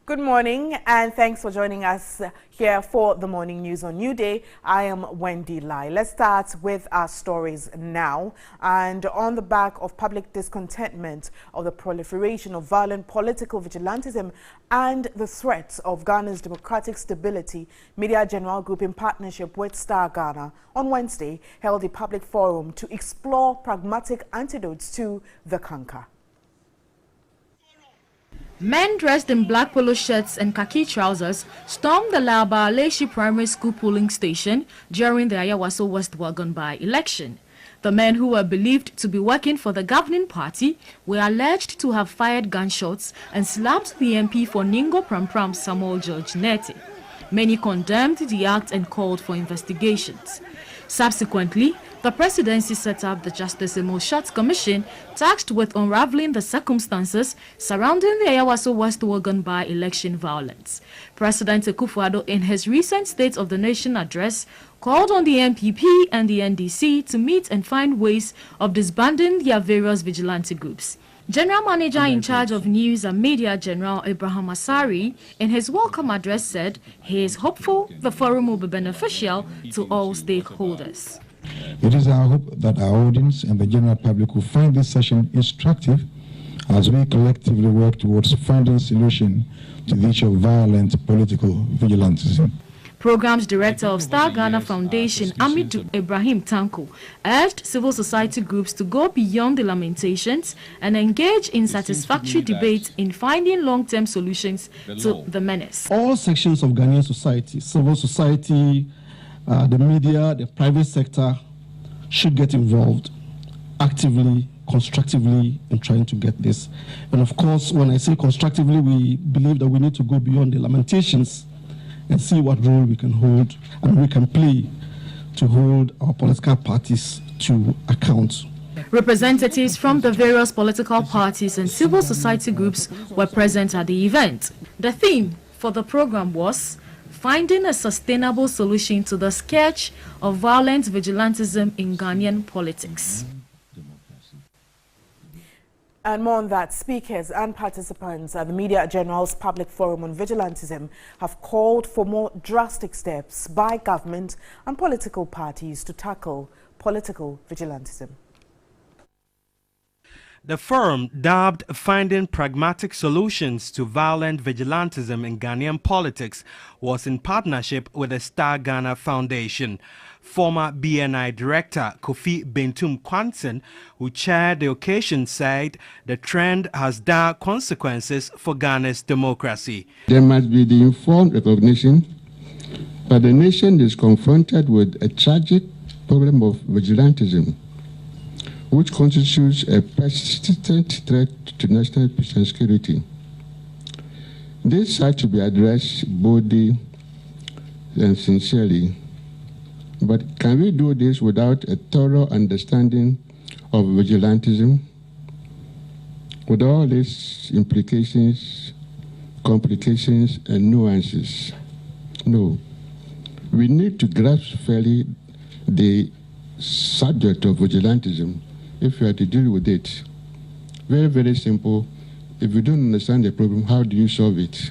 Good morning and thanks for joining us here for the morning news on Newday. I am Wendy Lai. Let's start with our stories now. And on the back of public discontentment of the proliferation of violent political vigilantism and the threats of Ghana's democratic stability, Media General Group in partnership with Star Ghana on Wednesday held a public forum to explore pragmatic antidotes to the canker. Men dressed in black polo shirts and khaki trousers stormed the Laba Leshi Primary School polling station during the Ayawaso West Wagon by-election. The men, who were believed to be working for the governing party, were alleged to have fired gunshots and slapped the MP for Ningo Prampram Samuel George Nete. Many condemned the act and called for investigations. Subsequently, the presidency set up the Justice Emil Schatz Commission tasked with unraveling the circumstances surrounding the Ayawaso West Wagon by-election violence. President Akufo-Addo, in his recent State of the Nation address, called on the NPP and the NDC to meet and find ways of disbanding their various vigilante groups. General Manager in charge of News and Media, General Abraham Asari, in his welcome address said he is hopeful the forum will be beneficial to all stakeholders. It is our hope that our audience and the general public will find this session instructive as we collectively work towards finding a solution to the issue of violent political vigilantism. Programs Director of Star Ghana Foundation, Amidu Ibrahim Tanko, urged civil society groups to go beyond the lamentations and engage in satisfactory debate in finding long-term solutions to the menace. All sections of Ghanaian society, civil society, the media, the private sector should get involved actively, constructively in trying to get this. And of course, when I say constructively, we believe that we need to go beyond the lamentations and see what role we can hold and we can play to hold our political parties to account. Representatives from the various political parties and civil society groups were present at the event. The theme for the program was finding a sustainable solution to the scourge of violent vigilantism in Ghanaian politics. And more on that, speakers and participants at the Media General's Public Forum on Vigilantism have called for more drastic steps by government and political parties to tackle political vigilantism. The forum, dubbed Finding Pragmatic Solutions to Violent Vigilantism in Ghanaian Politics, was in partnership with the Star Ghana Foundation. Former BNI Director Kofi Bentum Kwansen, who chaired the occasion, said the trend has dire consequences for Ghana's democracy. There must be the informed recognition that the nation is confronted with a tragic problem of vigilantism, which constitutes a persistent threat to national peace and security. This has to be addressed boldly and sincerely. But can we do this without a thorough understanding of vigilantism, with all its implications, complications, and nuances? No. We need to grasp fairly the subject of vigilantism if we are to deal with it. Very, very simple. If you don't understand the problem, how do you solve it?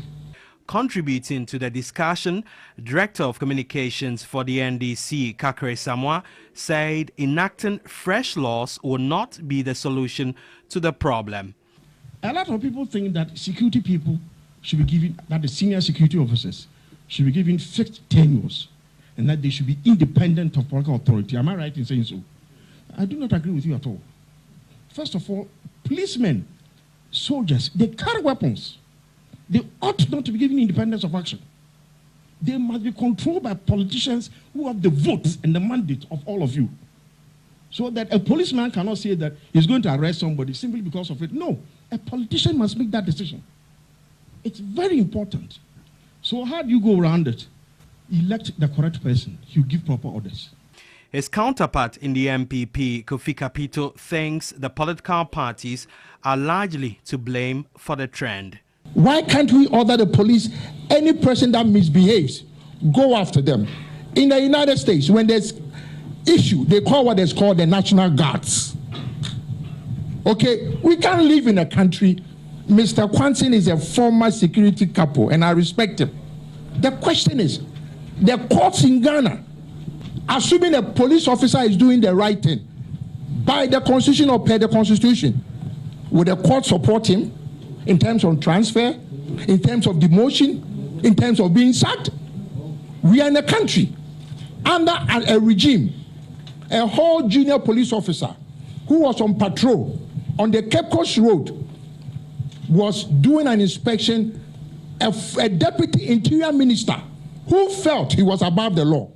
Contributing to the discussion, Director of Communications for the NDC, Kakere Samoa, said enacting fresh laws will not be the solution to the problem. A lot of people think that security people should be given, that the senior security officers should be given fixed tenures and that they should be independent of political authority. Am I right in saying so? I do not agree with you at all. First of all, policemen, soldiers, they carry weapons. They ought not to be given independence of action. They must be controlled by politicians who have the votes and the mandate of all of you. So that a policeman cannot say that he's going to arrest somebody simply because of it. No, a politician must make that decision. It's very important. So how do you go around it? Elect the correct person. You give proper orders. His counterpart in the MPP, Kofi Kapito, thinks the political parties are largely to blame for the trend. Why can't we order the police, any person that misbehaves, go after them? In the United States, when there's issue, they call what is called the National Guards. Okay, we can't live in a country Mr. Kwansin is a former security capo, and I respect him. The question is, the courts in Ghana, assuming a police officer is doing the right thing, by the constitution or per the constitution, would the court support him in terms of transfer, in terms of demotion, in terms of being sacked? We are in a country under a regime, a whole junior police officer who was on patrol on the Cape Coast Road was doing an inspection. A deputy interior minister who felt he was above the law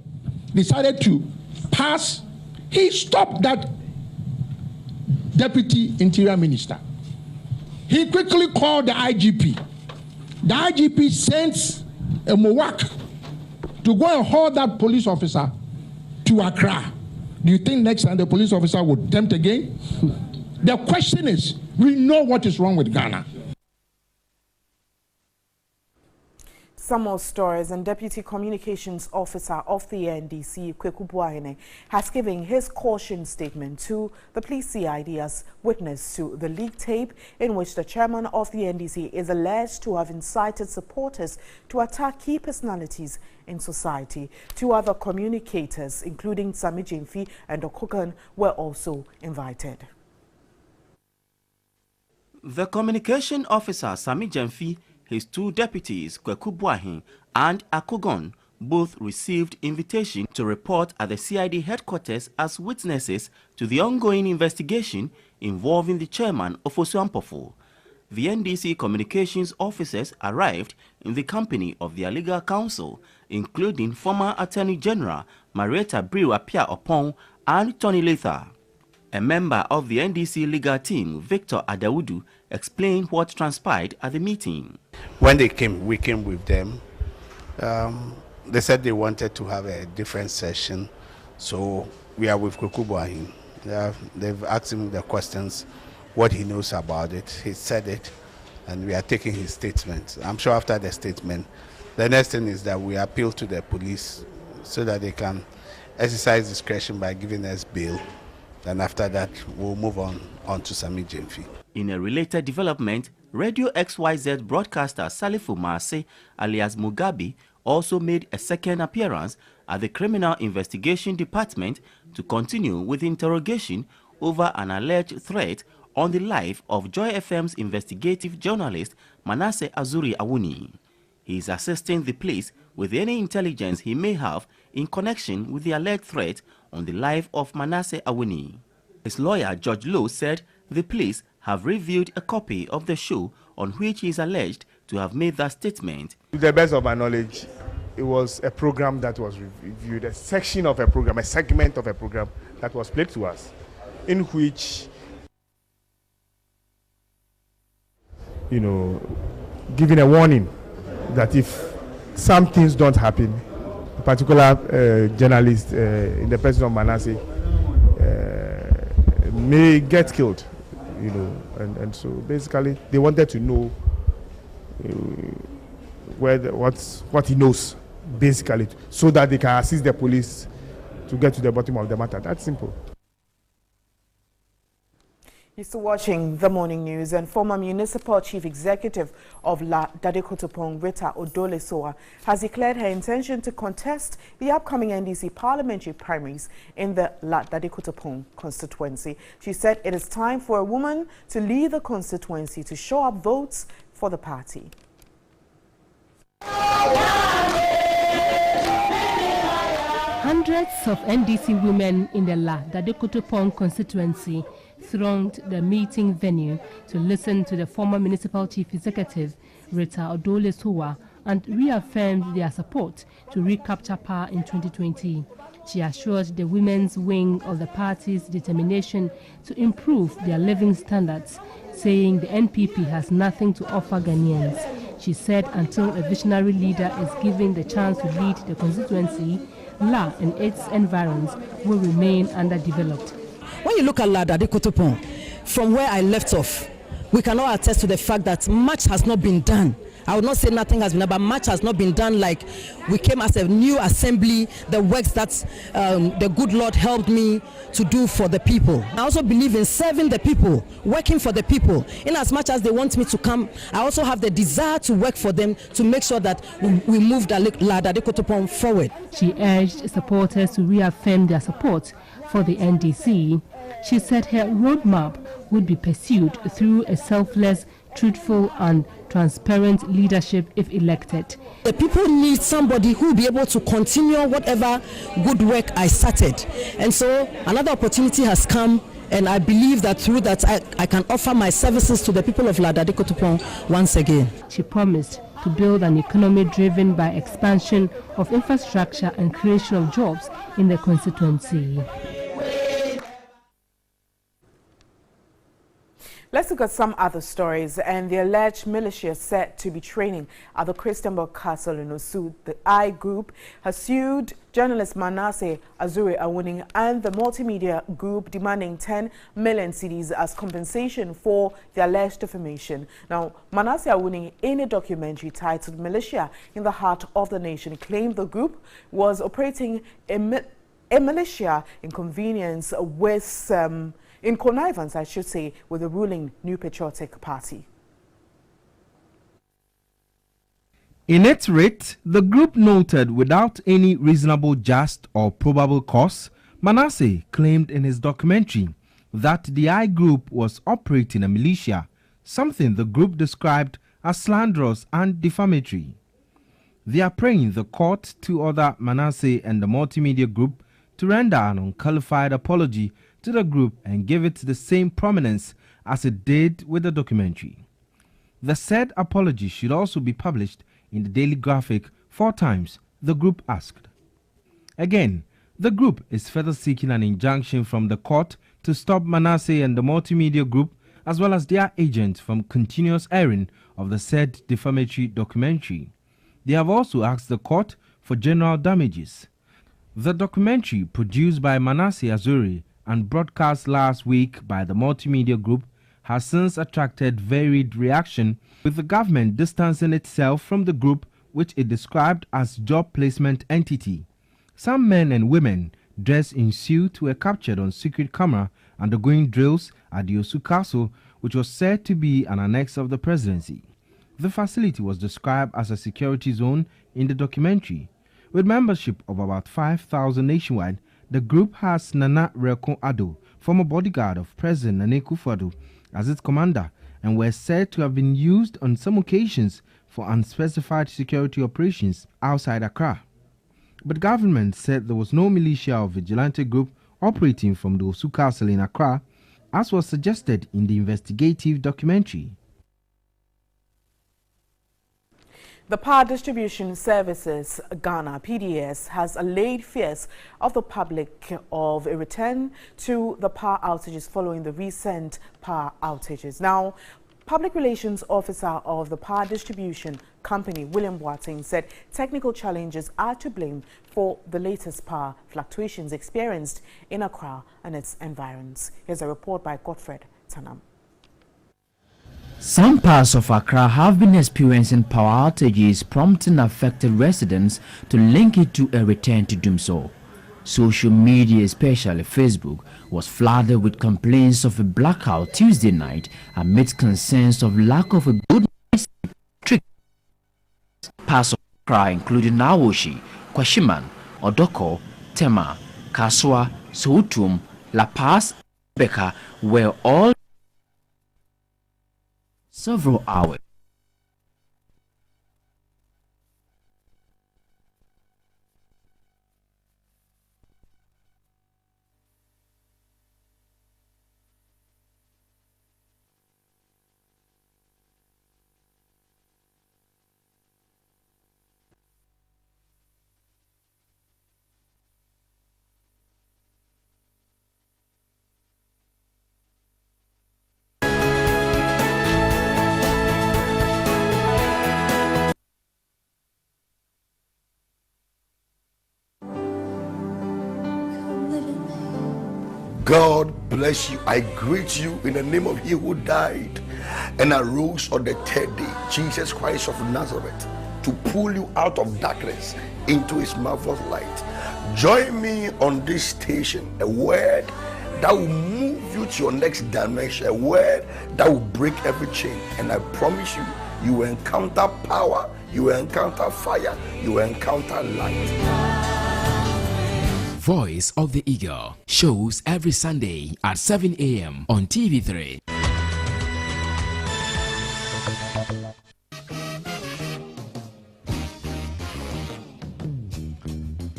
decided to pass. He stopped that deputy interior minister. He quickly called the IGP. The IGP sends a MOWAC to go and haul that police officer to Accra. Do you think next time the police officer would attempt again? The question is, we know what is wrong with Ghana. Some more stories, and Deputy Communications Officer of the NDC, Kweku Buahene, has given his caution statement to the police CID as witness to the leaked tape in which the chairman of the NDC is alleged to have incited supporters to attack key personalities in society. Two other communicators, including Sami Jemfi and Okugan, were also invited. The communication officer, Sami Jemfi, his two deputies, Kweku Buahene and Akugon, both received invitation to report at the CID headquarters as witnesses to the ongoing investigation involving the chairman of Osuampofo. The NDC communications officers arrived in the company of their legal counsel, including former Attorney General Marietta Briwa-Pia Opong and Tony Letha. A member of the NDC legal team, Victor Adawudu, explained what transpired at the meeting. When they came, we came with them. They said they wanted to have a different session, so we are with Kweku Buahene. They've asked him the questions, what he knows about it. He said it, and we are taking his statement. I'm sure after the statement, the next thing is that we appeal to the police so that they can exercise discretion by giving us bail. And after that, we'll move on to Sami Jemfi. In a related development, Radio XYZ broadcaster Salifu Maase, alias Mugabe, also made a second appearance at the Criminal Investigation Department to continue with interrogation over an alleged threat on the life of Joy FM's investigative journalist Manasseh Azuri Awuni. He is assisting the police with any intelligence he may have in connection with the alleged threat on the life of Manasseh Awuni. His lawyer, George Lowe, said the police have reviewed a copy of the show on which he is alleged to have made that statement. To the best of my knowledge, it was a program that was reviewed, a section of a program, a segment of a program that was played to us, in which, giving a warning that if some things don't happen, a particular journalist in the person of Manasseh may get killed, and so basically they wanted to know what he knows, basically, so that they can assist the police to get to the bottom of the matter. That's simple. You're still watching The Morning News, and former Municipal Chief Executive of La Dadekotopong, Rita Odole-Soa, has declared her intention to contest the upcoming NDC parliamentary primaries in the La Dadekotopong constituency. She said it is time for a woman to lead the constituency to show up votes for the party. Hundreds of NDC women in the La Dadekotopong constituency thronged the meeting venue to listen to the former Municipal Chief Executive, Rita Odole-Soa, and reaffirmed their support to recapture power in 2020. She assured the women's wing of the party's determination to improve their living standards, saying the NPP has nothing to offer Ghanaians. She said until a visionary leader is given the chance to lead the constituency, La and its environs will remain underdeveloped. When you look at La Dadekotopong, from where I left off, we cannot attest to the fact that much has not been done I would not say nothing has been done, but much has not been done. Like we came as a new assembly, the works that the good Lord helped me to do for the people. I also believe in serving the people, working for the people. In as much as they want me to come, I also have the desire to work for them to make sure that we move the Ladadekotopon forward. She urged supporters to reaffirm their support for the NDC. She said her roadmap would be pursued through a selfless, truthful and transparent leadership if elected. The people need somebody who will be able to continue whatever good work I started. And so another opportunity has come, and I believe that through that I can offer my services to the people of Ladadekotopon once again. She promised to build an economy driven by expansion of infrastructure and creation of jobs in the constituency. Let's look at some other stories. And the alleged militia said to be training at the Christian Castle in Osu, the I Group, has sued journalist Manasseh Azuri Awuni and the multimedia group, demanding 10 million cedis as compensation for the alleged defamation. Now, Manasseh Awuni, in a documentary titled Militia in the Heart of the Nation, claimed the group was operating a militia in convenience with in connivance, I should say, with the ruling New Patriotic Party. In its writ, the group noted without any reasonable, just or probable cause, Manasseh claimed in his documentary that the I Group was operating a militia, something the group described as slanderous and defamatory. They are praying the court to order Manasseh and the multimedia group to render an unqualified apology to the group and give it the same prominence as it did with the documentary. The said apology should also be published in the Daily Graphic 4 times, the group asked. Again, the group is further seeking an injunction from the court to stop Manasseh and the multimedia group as well as their agents from continuous airing of the said defamatory documentary. They have also asked the court for general damages. The documentary, produced by Manasseh Azuri and broadcast last week by the multimedia group, has since attracted varied reaction, with the government distancing itself from the group, which it described as job placement entity. Some men and women dressed in suits were captured on secret camera undergoing drills at the Osu Castle, which was said to be an annex of the presidency. The facility was described as a security zone in the documentary. With membership of about 5,000 nationwide, the group has Nana Reko Ado, former bodyguard of President Nana Akufo-Addo, as its commander, and were said to have been used on some occasions for unspecified security operations outside Accra. But government said there was no militia or vigilante group operating from the Osu Castle in Accra, as was suggested in the investigative documentary. The Power Distribution Services Ghana (PDS) has allayed fears of the public of a return to the power outages following the recent power outages. Now, Public Relations Officer of the Power Distribution Company, William Boateng, said technical challenges are to blame for the latest power fluctuations experienced in Accra and its environs. Here's a report by Godfred Tanam. Some parts of Accra have been experiencing power outages, prompting affected residents to link it to a return to doom so. Social media, especially Facebook, was flooded with complaints of a blackout Tuesday night amidst concerns of lack of a good night's sleep. Parts of Accra, including Nawoshi, Kwashiman, Odoko, Tema, Kaswa, Soutum, La Paz, and Beka were all several hours. God bless you. I greet you in the name of He who died and arose on the third day, Jesus Christ of Nazareth, to pull you out of darkness into His marvelous light. Join me on this station, a word that will move you to your next dimension, a word that will break every chain. And I promise you, you will encounter power, you will encounter fire, you will encounter light. Voice of the Eagle shows every Sunday at 7 a.m. on TV3.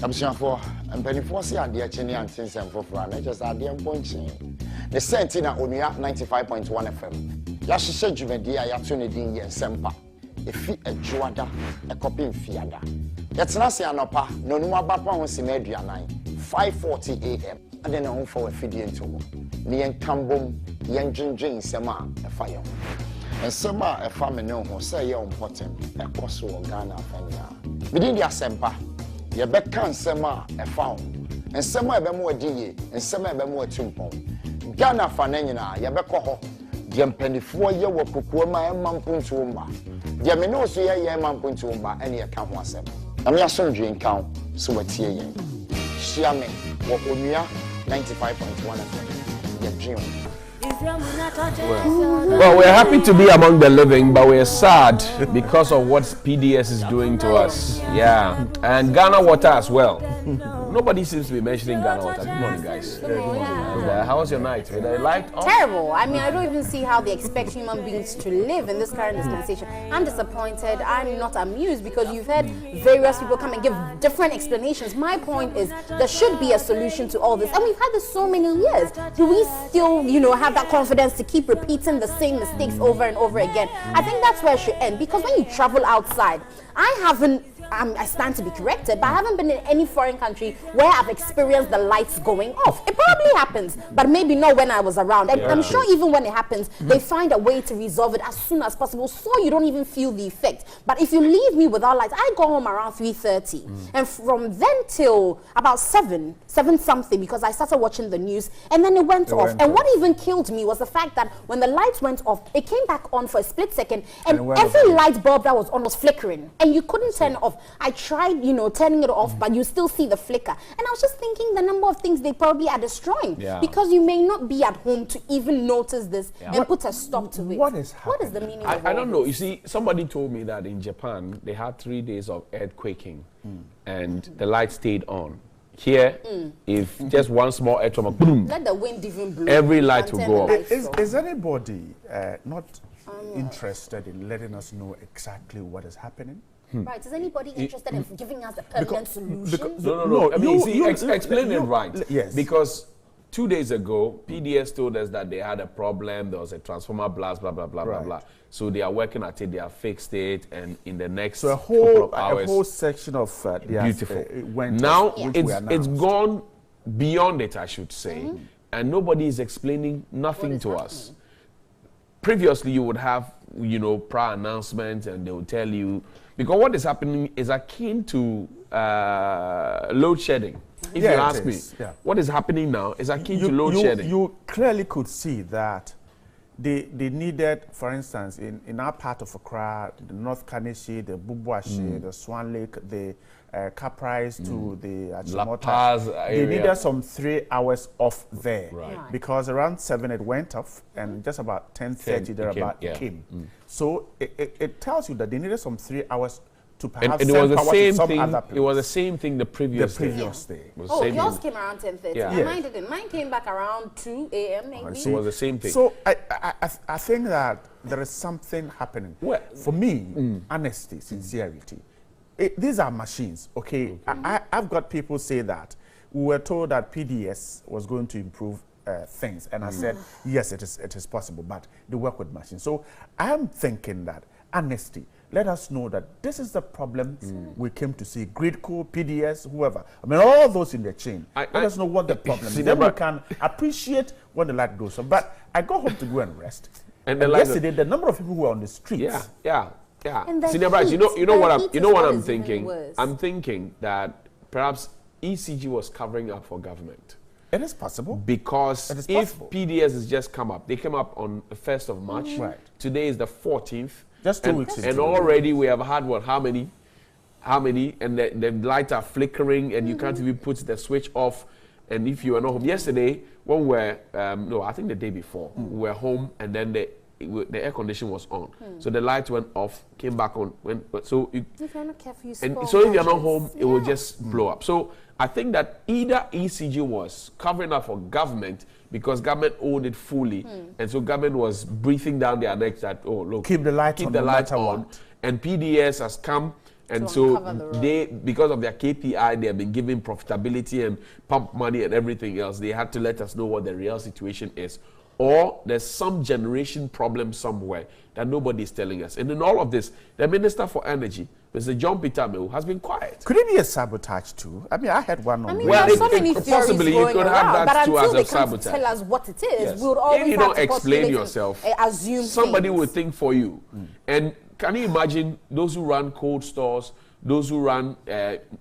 Abusuafo mpanimfoɔ se adeɛ kye ne ante nsɛm foforɔ a na kyerɛ sɛ adeɛ mpɔnkye ne sɛnti na onua 95.1 FM yɛahyehyɛ dwumadie a yɛato ne din yɛ nsɛmpa ɛfi adwoada ɛkɔpe mfiada yɛtena se anɔpa na onum abapa ho sima aduanan 5:40 a.m. ade ne ho fa wafidie nto hɔ ne yɛnkambom yɛndwendwen nsɛm a ɛfa yɛn ho nsɛm a ɛfa me ne ho sɛ ɛyɛ mpɔtem ɛkɔ so wɔ Ghana afani a medin de asɛmpa yɛbɛka nsɛm a ɛfa ho nsɛm a ɛbɛmo adi yie nsɛm a ɛbɛmo atu mpɔn Ghana afana nyinaa yɛbɛkɔ hɔ deɛ mpanifoɔ yɛ wɔ kokoa ma ɛma mpontuo mba deɛ me ne wo so yɛyɛ ɛma mpontuo mba ɛne yɛka ho asɛm na me asomdwe nka wo so watie yɛn hyia me wɔ onua 95.1 FM yɛdwe wo. Well, we're happy to be among the living, but we're sad because of what PDS is doing to us. Yeah, and Ghana Water as well. Nobody seems to be mentioning Ghana Water. Good morning, guys. Good morning. How was your night? Were they light? Terrible. I mean, I don't even see how they expect human beings to live in this current dispensation. I'm disappointed. I'm not amused because you've heard various people come and give different explanations. My point is there should be a solution to all this. And we've had this so many years. Do we still, have that confidence to keep repeating the same mistakes over and over again? I think that's where it should end, because when you travel outside, I stand to be corrected, but I haven't been in any foreign country where I've experienced the lights going off. It probably happens, but maybe not when I was around. And I'm sure even when it happens, they find a way to resolve it as soon as possible so you don't even feel the effect. But if you leave me without lights, I go home around 3:30. And from then till about 7 something, because I started watching the news, and then it went off. And what even killed me was the fact that when the lights went off, it came back on for a split second, and every light bulb that was on was flickering, and you couldn't turn it off. I tried, turning it off, but you still see the flicker. And I was just thinking the number of things they probably are destroying, because you may not be at home to even notice this and put a stop to it. What is happening? What is the meaning of I don't know. You see, somebody told me that in Japan, they had 3 days of earthquaking, and the light stayed on. Here, if just one small earthquake, boom, let the wind even blow, every light will go off. Is anybody not interested in letting us know exactly what is happening? Right, is anybody interested in giving us a permanent solution? No. I mean, explain it right. Yes. Because 2 days ago, PDS told us that they had a problem, there was a transformer blast, blah, blah, blah, blah, blah. So they are working at it, they have fixed it, and in the next couple of hours... a whole section of... beautiful. Now, it's gone beyond it, I should say, and nobody is explaining nothing to us. Previously, you would have, prior announcements, and they would tell you... Because what is happening is akin to load shedding. If you ask me, what is happening now is akin to load shedding. You clearly could see that they needed, for instance, in our part of Accra, the North Kaneshie, the Bubuashi, the Swan Lake, the Caprice to the Achimota, they needed some 3 hours off there, because around 7 it went off, and just about 10:30 thereabout it came. So it tells you that they needed some 3 hours to perhaps and it was the same some thing. other It was the same thing the previous day. Yours came around 10:30. Mine didn't. Mine came back around 2 a.m. maybe. It was the same thing. So I think that there is something happening. Well, for me, honesty, sincerity. These are machines, okay? I've got people say that we were told that PDS was going to improve things, and I said yes, it is possible, but they work with machines. So I'm thinking that honesty. Let us know that this is the problem we came to see. Gridco, PDS, whoever. I mean, all those in the chain. Let us know what the problem is. Then we can appreciate when the light goes on. But I go home to go and rest. And yesterday, the number of people who were on the streets. Yeah. Senior Bryce, you know what I'm thinking? I'm thinking that perhaps ECG was covering up for government. It is possible. Because if PDS has just come up, they came up on the 1st of March. Right. Today is the 14th. Just 2 weeks. And already we have had, what, how many? And the lights are flickering and you can't even put the switch off. And if you are not home, yesterday, when we were, no, I think the day before, we were home and then the air condition was on. So the lights went off, came back on. So if you're not careful, if you're not home, it will just blow up. So I think that either ECG was covering up for government because government owned it fully. And so government was breathing down their necks that, oh, look, keep the lights on. And PDS has come. And so they, because of their KPI, they have been given profitability and pump money and everything else. They had to let us know what the real situation is. Or there's some generation problem somewhere that nobody is telling us. And in all of this, the Minister for Energy, Mr. John Peter Mill, has been quiet. Could it be a sabotage too? I mean, I had one on. Well, there are so many theories possibly going you could around, have that too as a sabotage. But until they come to tell us what it is, Yes. we would always if you have don't to explain yourself, assume somebody things. will think for you. And can you imagine those who run cold stores, those who run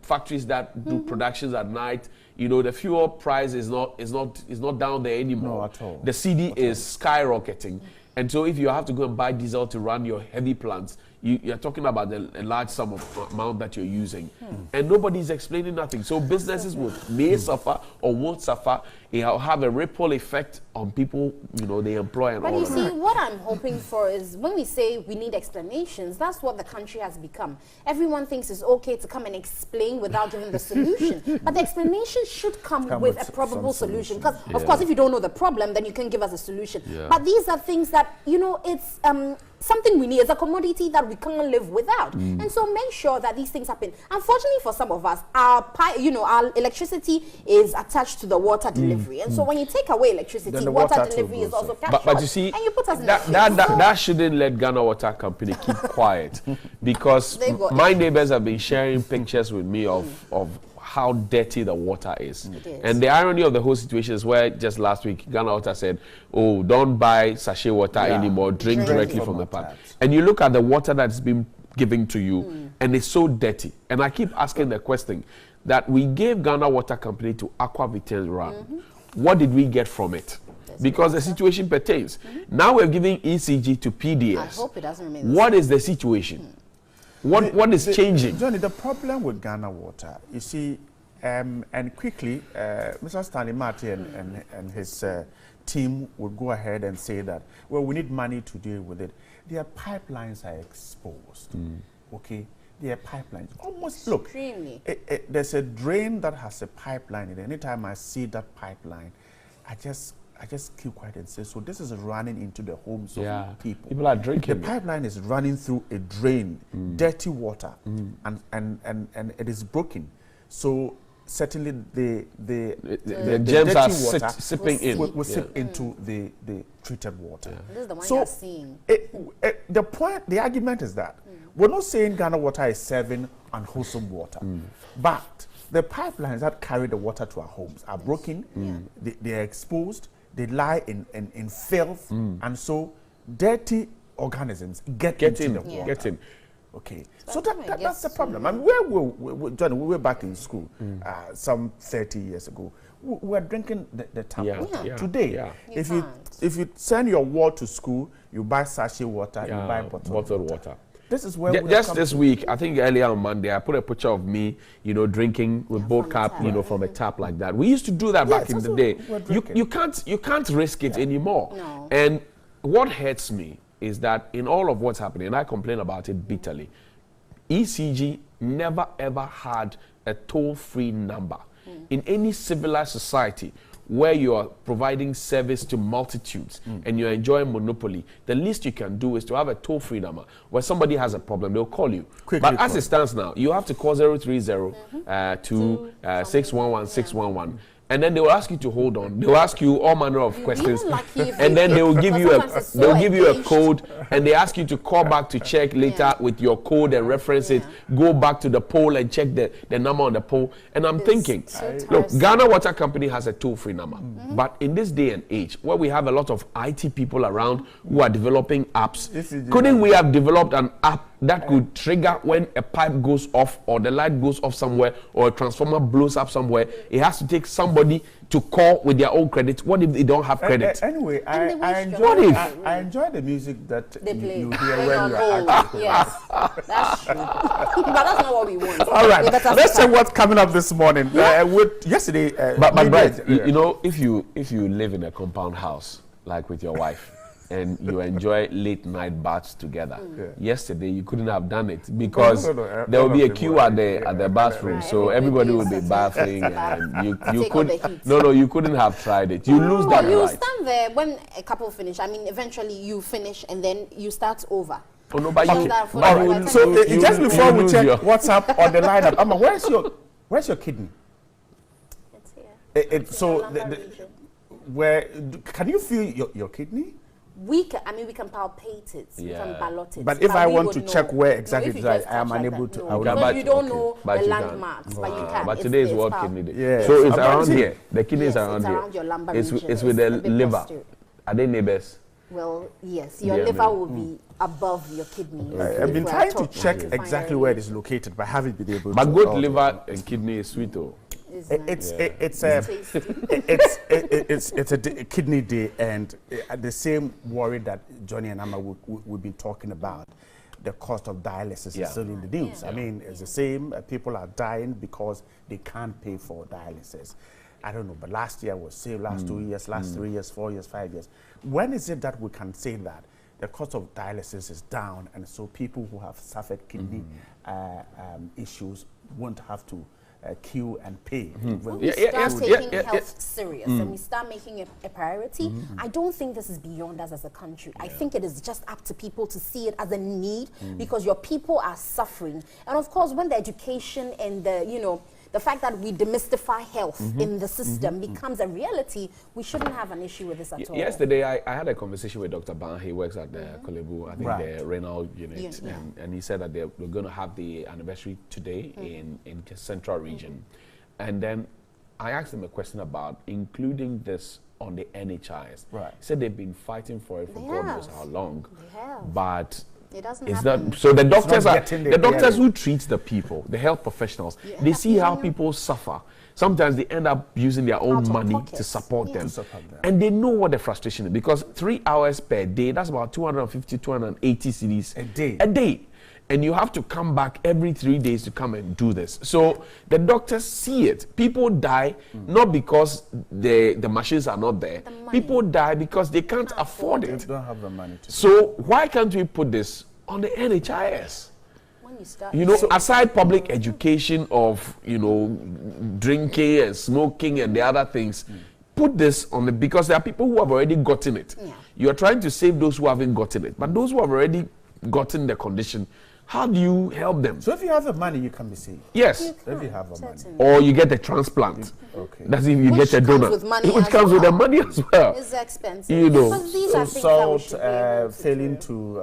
factories that do productions at night? You know, the fuel price is not down there anymore. No, at all. The CD is skyrocketing. And so if you have to go and buy diesel to run your heavy plants, you're talking about a large sum of amount that you're using. And nobody's explaining nothing. So businesses may suffer or won't suffer. It'll have a ripple effect on people, you know, they employ and all But you that. see, what I'm hoping for is when we say we need explanations, that's what the country has become. Everyone thinks it's okay to come and explain without giving the solution. But the explanation should come with a probable solution. Because, of course, if you don't know the problem, then you can give us a solution. But these are things that, you know, it's something we need. It's a commodity that we can't live without. And so make sure that these things happen. Unfortunately for some of us, our electricity is attached to the water delivery. And so when you take away electricity, water delivery is also cash but you see, and you put us in that shouldn't let Ghana Water Company keep quiet, because my neighbors have been sharing pictures with me of how dirty the water is. And the irony of the whole situation is where just last week Ghana Water said, oh, don't buy sachet water anymore, drink directly from the tap. And you look at the water that's been given to you and it's so dirty. And I keep asking the question that we gave Ghana Water Company to Aqua Vitens run. What did we get from it? Because the situation pertains. Now we're giving ECG to PDS. I hope it doesn't remain what is the situation? What is changing? Johnny, the problem with Ghana Water, you see, and quickly, Mr. Stanley Marty and his team would go ahead and say that, well, we need money to deal with it. Their pipelines are exposed, okay? Their pipelines, almost, look, there's a drain that has a pipeline in it. Anytime I see that pipeline, I just keep quiet and say, so this is running into the homes of people. People are drinking. The pipeline is running through a drain, dirty water, and it is broken. So certainly the germs are water sipping in. Will sip into the treated water. This is the one you're seeing. The argument is that we're not saying Ghana Water is serving unwholesome water, but the pipelines that carry the water to our homes are broken, they are exposed, they lie in filth, and so dirty organisms get into the water. Okay, so that's the problem. And Johnny, we were back in school some 30 years ago. We were drinking the tap water. Today, if you send your ward to school, you buy sachet water, you buy bottled water. This is where just this week, I think earlier on Monday, I put a picture of me, you know, drinking with both cup, you know, from a tap like that. We used to do that back in the day. You can't risk it anymore. No. And what hurts me is that in all of what's happening, and I complain about it bitterly, ECG never ever had a toll-free number in any civilized society where you are providing service to multitudes and you're enjoying monopoly. The least you can do is to have a toll-free number where somebody has a problem, they'll call you. But as it stands now, you have to call 030 to 611 611. And then they will ask you to hold on. They will ask you all manner of questions, and then they will give you a code, and they ask you to call back to check later with your code and reference it. Go back to the pole and check the number on the pole. And I'm thinking, look, Ghana Water Company has a toll-free number, but in this day and age, where we have a lot of IT people around who are developing apps, couldn't we have developed an app that could trigger when a pipe goes off or the light goes off somewhere or a transformer blows up somewhere. It has to take somebody to call with their own credit. What if they don't have credit? Anyway, I enjoy the music that they play. You hear when you are out. Yes, that's true. But that's not what we want. All right, let's say what's coming up this morning. With yesterday, but Bright, you know, if you live in a compound house like with your wife, and you enjoy late night baths together. Yesterday you couldn't have done it because there will be a queue at the bathroom, right. So everybody will be bathing, and you couldn't have tried it. You lose that you right. Stand there when a couple finish. I mean, eventually you finish and then you start over. Oh no, but just before we check what's up on the lineup, Amma, where's your kidney? It's here. Where can you feel your kidney? We can palpate it, we can ballot it. But if I want to check where exactly it's right, I am unable to. Because you don't know the landmarks, but you can. But today is World Kidney Day. Yeah. So it's around here. The kidney is around here. Around your lumbar it's region. with the liver. Are they neighbors? Well, yes. Your liver will be above your kidney. I've been trying to check exactly where it is located, but I haven't been able to. But good liver and kidney is sweet, though. It's a kidney day, and the same worry that Johnny and Amma we've been talking about. The cost of dialysis is still in the news. I mean, it's the same. People are dying because they can't pay for dialysis. I don't know, but last year was same. Last 2 years, last 3 years, 4 years, 5 years. When is it that we can say that the cost of dialysis is down, and so people who have suffered kidney issues won't have to queue and pay? When we start taking health serious and we start making it a priority, I don't think this is beyond us as a country. I think it is just up to people to see it as a need because your people are suffering. And of course, when the education and the fact that we demystify health in the system becomes a reality, we shouldn't have an issue with this at all. Yesterday, I had a conversation with Dr. Ban. He works at the Kolebu, I think the renal unit, and he said that we're going to have the anniversary today in the central region. And then I asked him a question about including this on the NHIS. Right. He said they've been fighting for it for God knows how long. They have. But it doesn't it's happen. not, so the doctors who treat the people, the health professionals, they see how people suffer. Sometimes they end up using their own money to support them. And they know what the frustration is, because 3 hours per day, that's about 250, 280 cedis a day. And you have to come back every 3 days to come and do this. So the doctors see it. People die not because the machines are not there. People die because they can't afford it. They don't have the money to. So why can't we put this on the NHIS? Aside public education of, drinking and smoking and the other things, put this on the, because there are people who have already gotten it. You are trying to save those who haven't gotten it. But those who have already gotten the condition, how do you help them? So if you have the money, you can be saved. Yes. If you have the money. Or you get a transplant. Okay. That's if you get a donor. Which comes with the money as well. It's expensive. So salt, failing to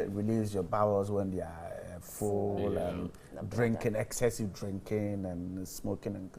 release your bowels when they are full, and drinking, excessive drinking and smoking.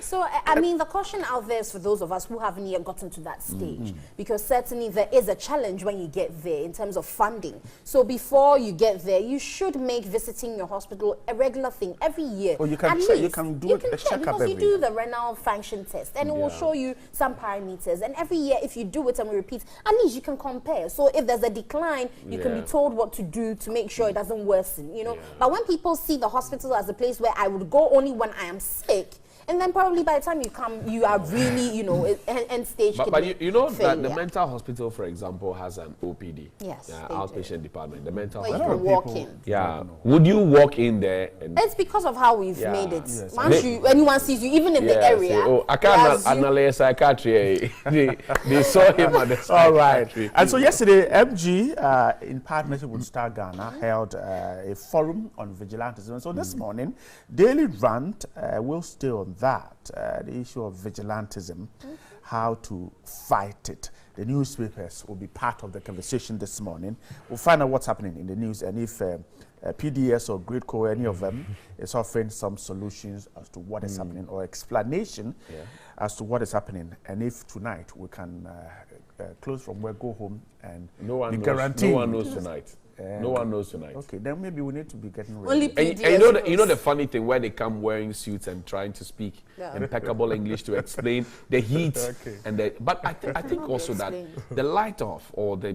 So, I mean, the caution out there is for those of us who haven't yet gotten to that stage, because certainly there is a challenge when you get there in terms of funding. So before you get there, you should make visiting your hospital a regular thing every year. Or you can check, you can do a checkup because you do the renal function test, and it will show you some parameters. And every year, if you do it and we repeat, at least you can compare. So if there's a decline, you can be told what to do to make sure it doesn't worsen. But when people see the hospital as a place where I would go only when I am sick, and then probably by the time you come, you are really, end stage. But you know that the mental hospital, for example, has an OPD. Yes. Outpatient department. The mental hospital. You can walk in. Yeah. Would you walk in there? It's because of how we've made it. Yes. Once anyone sees you, even in the area. I can't analyze psychiatry. They saw him at the All right. And so yesterday, MG, in partnership with Star Ghana, held a forum on vigilantism. So this morning, Daily Rant will stay on that, the issue of vigilantism, how to fight it. The newspapers will be part of the conversation this morning. We'll find out what's happening in the news, and if PDS or GridCo, any of them, is offering some solutions as to what is happening, or explanation as to what is happening. And if tonight we can close from work, go home, and no one be guaranteed. No one knows tonight. No one knows tonight. Okay, then maybe we need to be getting ready. Only and you know the funny thing where they come wearing suits and trying to speak impeccable English to explain the heat and the. But I think also that the light-off or the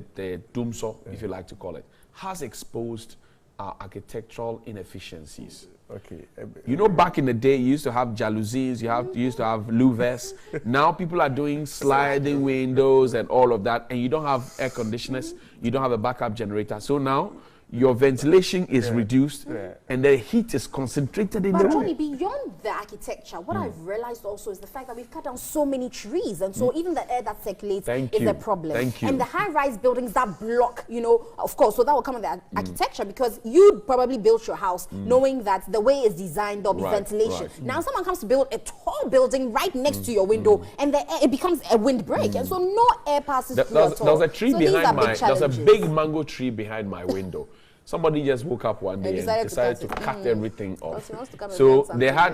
doomsaw, if you like to call it, has exposed our architectural inefficiencies. Okay. You know, back in the day, you used to have jalousies, you used to have louvers. Now people are doing sliding windows and all of that, and you don't have air conditioners, you don't have a backup generator. So now your ventilation is reduced and the heat is concentrated in the room. Johnny, beyond the architecture, what I've realized also is the fact that we've cut down so many trees, and so even the air that circulates is a problem. And the high-rise buildings that block, you know, of course, so that will come with the architecture, because you probably built your house knowing that the way it's designed, there'll be ventilation. Now someone comes to build a tall building right next to your window, and the air, it becomes a windbreak, and so no air passes through at all. There's a tree behind there's a big mango tree behind my window. Somebody just woke up one day and decided to cut everything off. So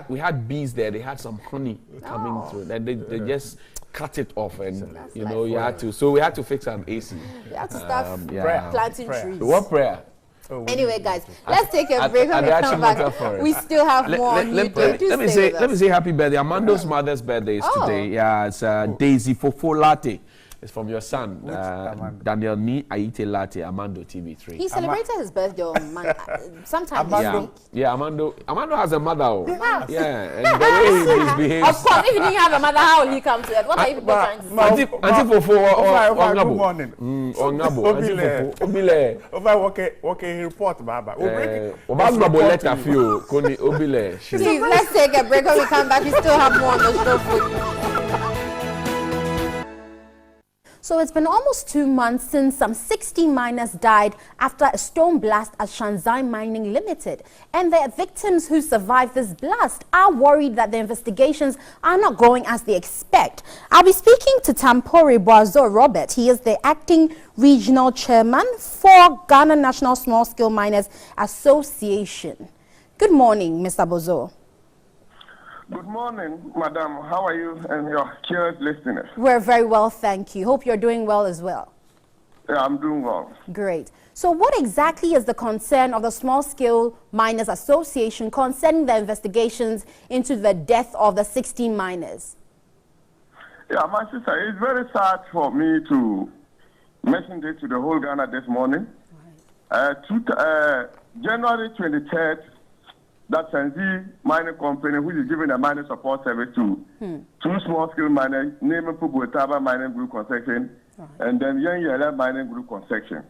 we had bees there. They had some honey coming through, and they just cut it off, and you know you had to. So we had to fix an AC. You had to start planting trees. So what prayer? Anyway, guys, let's take a break. When we come back, we still have more. Let me say happy birthday. Amando's mother's birthday is today. Yeah, it's Daisy Fofo Latte. It's from your son, Daniel Ni Aite Latte, Amando TV3. He celebrated his birthday on sometime this week. Yeah, Amando has a mother. Yeah, and the way he misbehaves. Of course, if he didn't have a mother, how will he come to it? What are you people trying to say? Auntie Fofo, good morning. Ongabo, Auntie Fofo, Obile. Okay, report, Baba. Obama letter for you, Koni Obile. Please, let's take a break. When we come back, we still have more on the show for you. So it's been almost 2 months since some 60 miners died after a stone blast at Shanzai Mining Limited. And the victims who survived this blast are worried that the investigations are not going as they expect. I'll be speaking to Tampore Boazo Robert. He is the acting regional chairman for Ghana National Small Scale Miners Association. Good morning, Mr. Bozo. Good morning, Madam. How are you and your curious listeners? We're very well, thank you. Hope you're doing well as well. Yeah, I'm doing well. Great. So what exactly is the concern of the Small Scale Miners Association concerning the investigations into the death of the 16 miners? Yeah, my sister, it's very sad for me to mention this to the whole Ghana this morning. January 23rd, that Shanzi Mining Company, which is giving a mining support service to two small-scale miners, namely Pubuetaba Mining Group Construction and then Young Yella Mining Group Construction.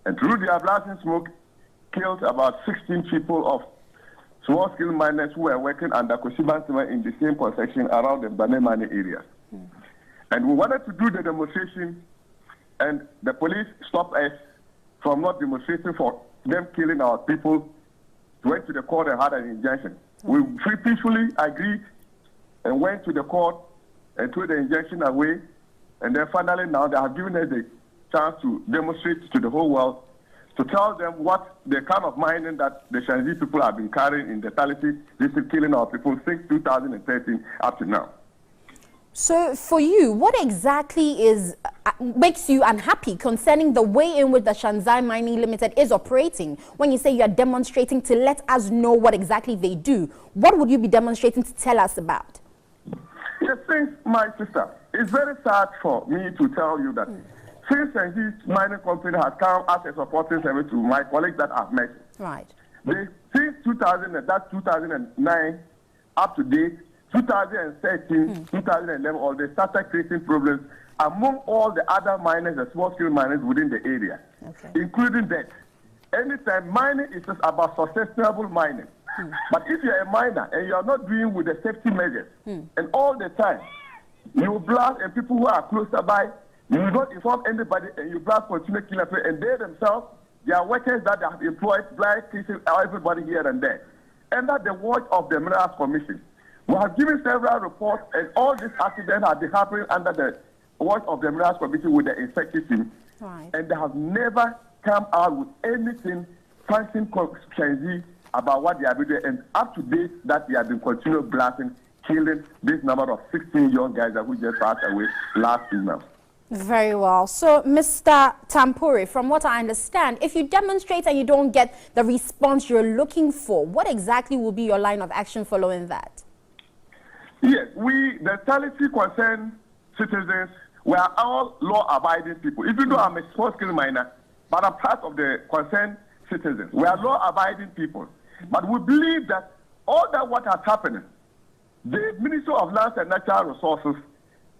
And through their blasting smoke, killed about 16 people of small-scale miners who were working under Koshibansima in the same construction around the Bane mining area. And we wanted to do the demonstration, and the police stopped us from not demonstrating for them killing our people. Went to the court and had an injunction. We peacefully agreed and went to the court and threw the injunction away. And then finally now they have given us the chance to demonstrate to the whole world, to tell them what the kind of mining that the Shanzi people have been carrying in the totality. This is killing our people since 2013 up to now. So for you, what exactly is makes you unhappy concerning the way in which the Shanzai Mining Limited is operating? When you say you are demonstrating to let us know what exactly they do, what would you be demonstrating to tell us about? Yes, thanks, my sister. It's very sad for me to tell you that since this mining company has come as a supporting service to my colleagues that I've met, since 2009 up to date, 2013, 2011, they started creating problems among all the other miners and small-scale miners within the area, including that. Anytime mining is just about sustainable mining. But if you're a miner and you're not doing with the safety measures, and all the time, you blast and people who are closer by, you don't inform anybody and you blast continue killing people, and they themselves, they are workers that they have employed, blind, everybody here and there. Under the watch of the Minerals Commission, we have given several reports, and all these accidents have been happening under the watch of the Minerals Commission with the inspection team. And they have never come out with anything fancy Shanzi about what they are doing. And up to date, that they have been continuing blasting, killing this number of 16 young guys that we just passed away last 2 months. Very well. So, Mr. Tampuri, from what I understand, if you demonstrate and you don't get the response you're looking for, what exactly will be your line of action following that? Yes, the Talisi concerned citizens, we are all law-abiding people. Even though I'm a small-scale miner, but I'm part of the concerned citizens. We are law-abiding people. But we believe that all that what has happened, the Minister of Lands and Natural Resources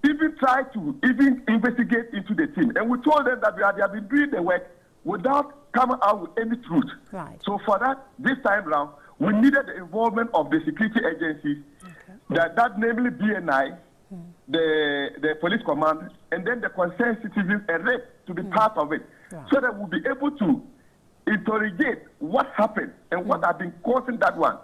even tried to even investigate into the team. And we told them that they have been doing the work without coming out with any truth. Right. So for that, this time round, we needed the involvement of the security agencies, that namely BNI, the police command, and then the concerned citizens and REP to be part of it. So that we'll be able to interrogate what happened and what has been causing that one.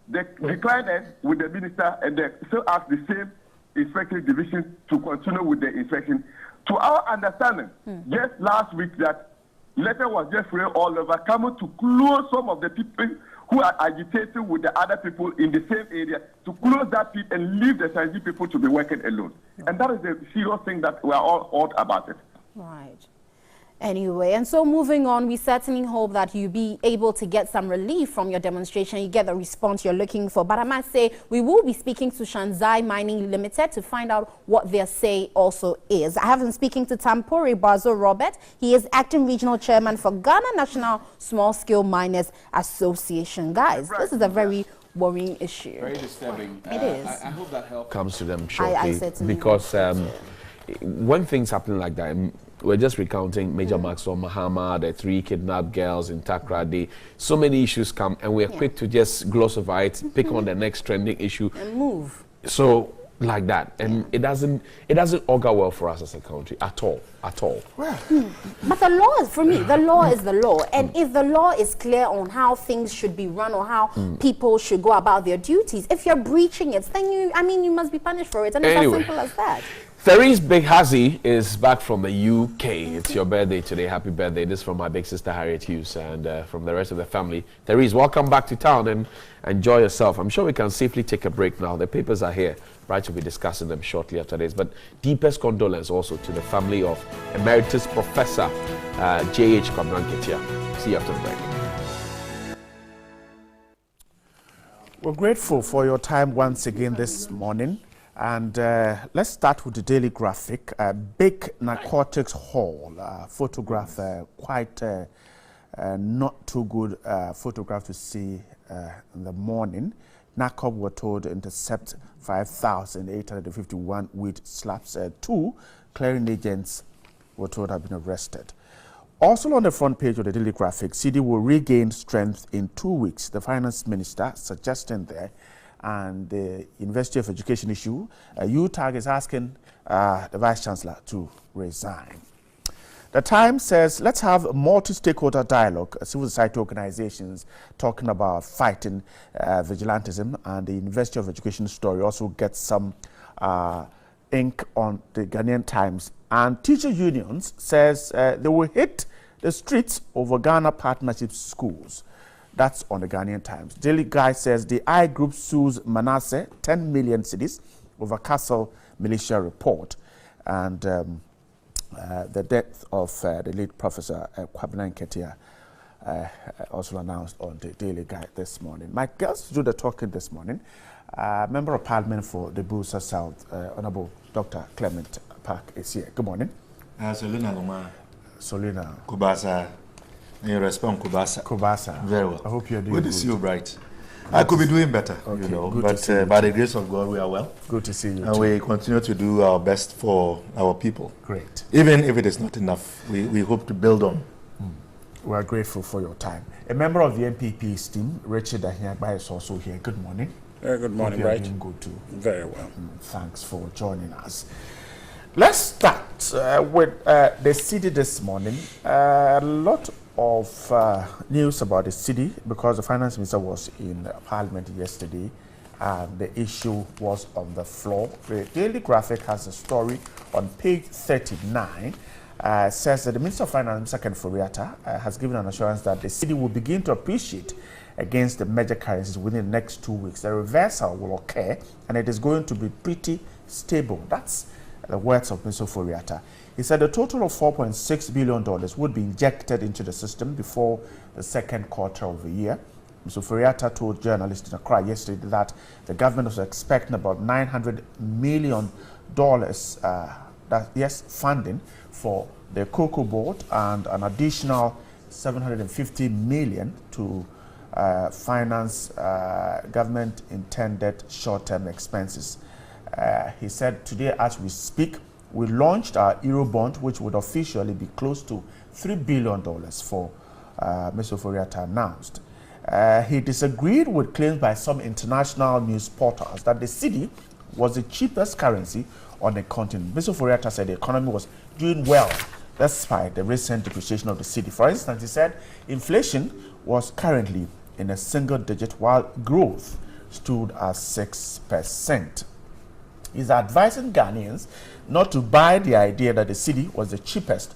They declined with the minister and they still ask the same inspection division to continue with the inspection. To our understanding, just last week that letter was just read all over, coming to close some of the people who are agitating with the other people in the same area, to close that pit and leave the Sanji people to be working alone. And that is a serious thing that we are all odd about it. Right. Anyway, and so moving on, we certainly hope that you be able to get some relief from your demonstration, you get the response you're looking for. But I must say, we will be speaking to Shanzai Mining Limited to find out what their say also is. I have been speaking to Tampuri Bazo Robert. He is acting regional chairman for Ghana National Small Scale Miners Association. Guys, this is a very worrying issue. Very disturbing. It is. I hope that help comes to them shortly. I certainly because when things happen like that, we're just recounting Major Maxwell Mahama, the 3 kidnapped girls in Takrady. So many issues come, and we're quick to just gloss over it, pick on the next trending issue, and move. So like that, and it doesn't augur well for us as a country at all. But the law is, for me, the law is the law, and if the law is clear on how things should be run or how people should go about their duties, if you're breaching it, then you must be punished for it, and it's as simple as that. Therese Big Hazi is back from the UK. It's your birthday today. Happy birthday. This is from my big sister Harriet Hughes and from the rest of the family. Therese, welcome back to town and enjoy yourself. I'm sure we can safely take a break now. The papers are here. Right, we'll be discussing them shortly after this. But deepest condolence also to the family of Emeritus Professor J.H. Kwabena-Nketia. See you after the break. We're grateful for your time once again this morning. And let's start with the Daily Graphic. Big narcotics haul. Photograph, quite not too good photograph to see in the morning. NACOB were told to intercept 5,851 weed slabs. 2 clearing agents were told have been arrested. Also on the front page of the Daily Graphic, CD will regain strength in 2 weeks. The finance minister suggesting there. And the University of Education issue, UTAG is asking the Vice Chancellor to resign. The Times says, let's have a multi-stakeholder dialogue, civil society organizations talking about fighting vigilantism, and the University of Education story also gets some ink on the Ghanaian Times. And teacher unions says they will hit the streets over Ghana Partnership Schools. That's on the Ghanaian Times. Daily Guide says the I Group sues Manasseh 10 million cedis over Castle militia report, and the death of the late Professor Kwabena-Nketia also announced on the Daily Guide this morning. My girls do the talking this morning. Member of Parliament for the Busa South, Honorable Dr. Clement Park is here. Good morning. Solina Loma. Solina. Kubasa. You respond Kubasa. Very well. I hope you're doing good. Good to see you, Bright. I could be doing better, okay, but by the grace of God, we are well. Good to see you. And we continue to do our best for our people. Great. Even if it is not enough, we hope to build on. We are grateful for your time. A member of the NPP's team, Richard Ahiagba, is also here. Good morning. Good morning, Bright. Bright. Doing good too. Very well. Thanks for joining us. Let's start with the city this morning. A lot of news about the city because the finance minister was in Parliament yesterday and the issue was on the floor. The Daily Graphic has a story on page 39. Says that the Minister of Finance, Mr. Ken Foriata, has given an assurance that the city will begin to appreciate against the major currencies within the next 2 weeks. The reversal will occur and it is going to be pretty stable. That's The words of Mr. Foriata. He said a total of $4.6 billion would be injected into the system before the second quarter of the year. Mr. Foriata told journalists in Accra yesterday that the government was expecting about $900 million funding for the cocoa board and an additional $750 million to finance government intended short-term expenses. He said today as we speak, we launched our Eurobond, which would officially be close to $3 billion for Mr. Foriata announced. He disagreed with claims by some international news portals that the cedi was the cheapest currency on the continent. Mr. Foriata said the economy was doing well despite the recent depreciation of the cedi. For instance, he said inflation was currently in a single digit while growth stood at 6%. He's advising Ghanaians not to buy the idea that the cedi was the cheapest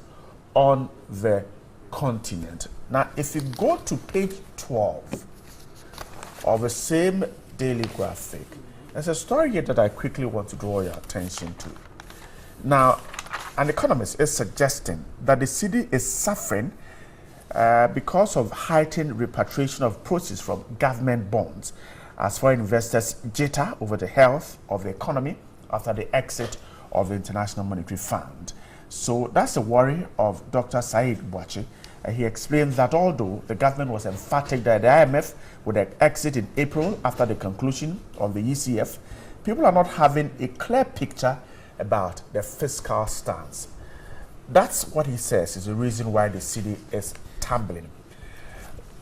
on the continent. Now, if you go to page 12 of the same daily graphic, there's a story here that I quickly want to draw your attention to. Now, an economist is suggesting that the cedi is suffering because of heightened repatriation of proceeds from government bonds as foreign investors jitter over the health of the economy after the exit of the International Monetary Fund. So that's the worry of Dr. Said Boachi. He explains that although the government was emphatic that the IMF would exit in April after the conclusion of the ECF, people are not having a clear picture about the fiscal stance. That's what he says is the reason why the cedi is tumbling.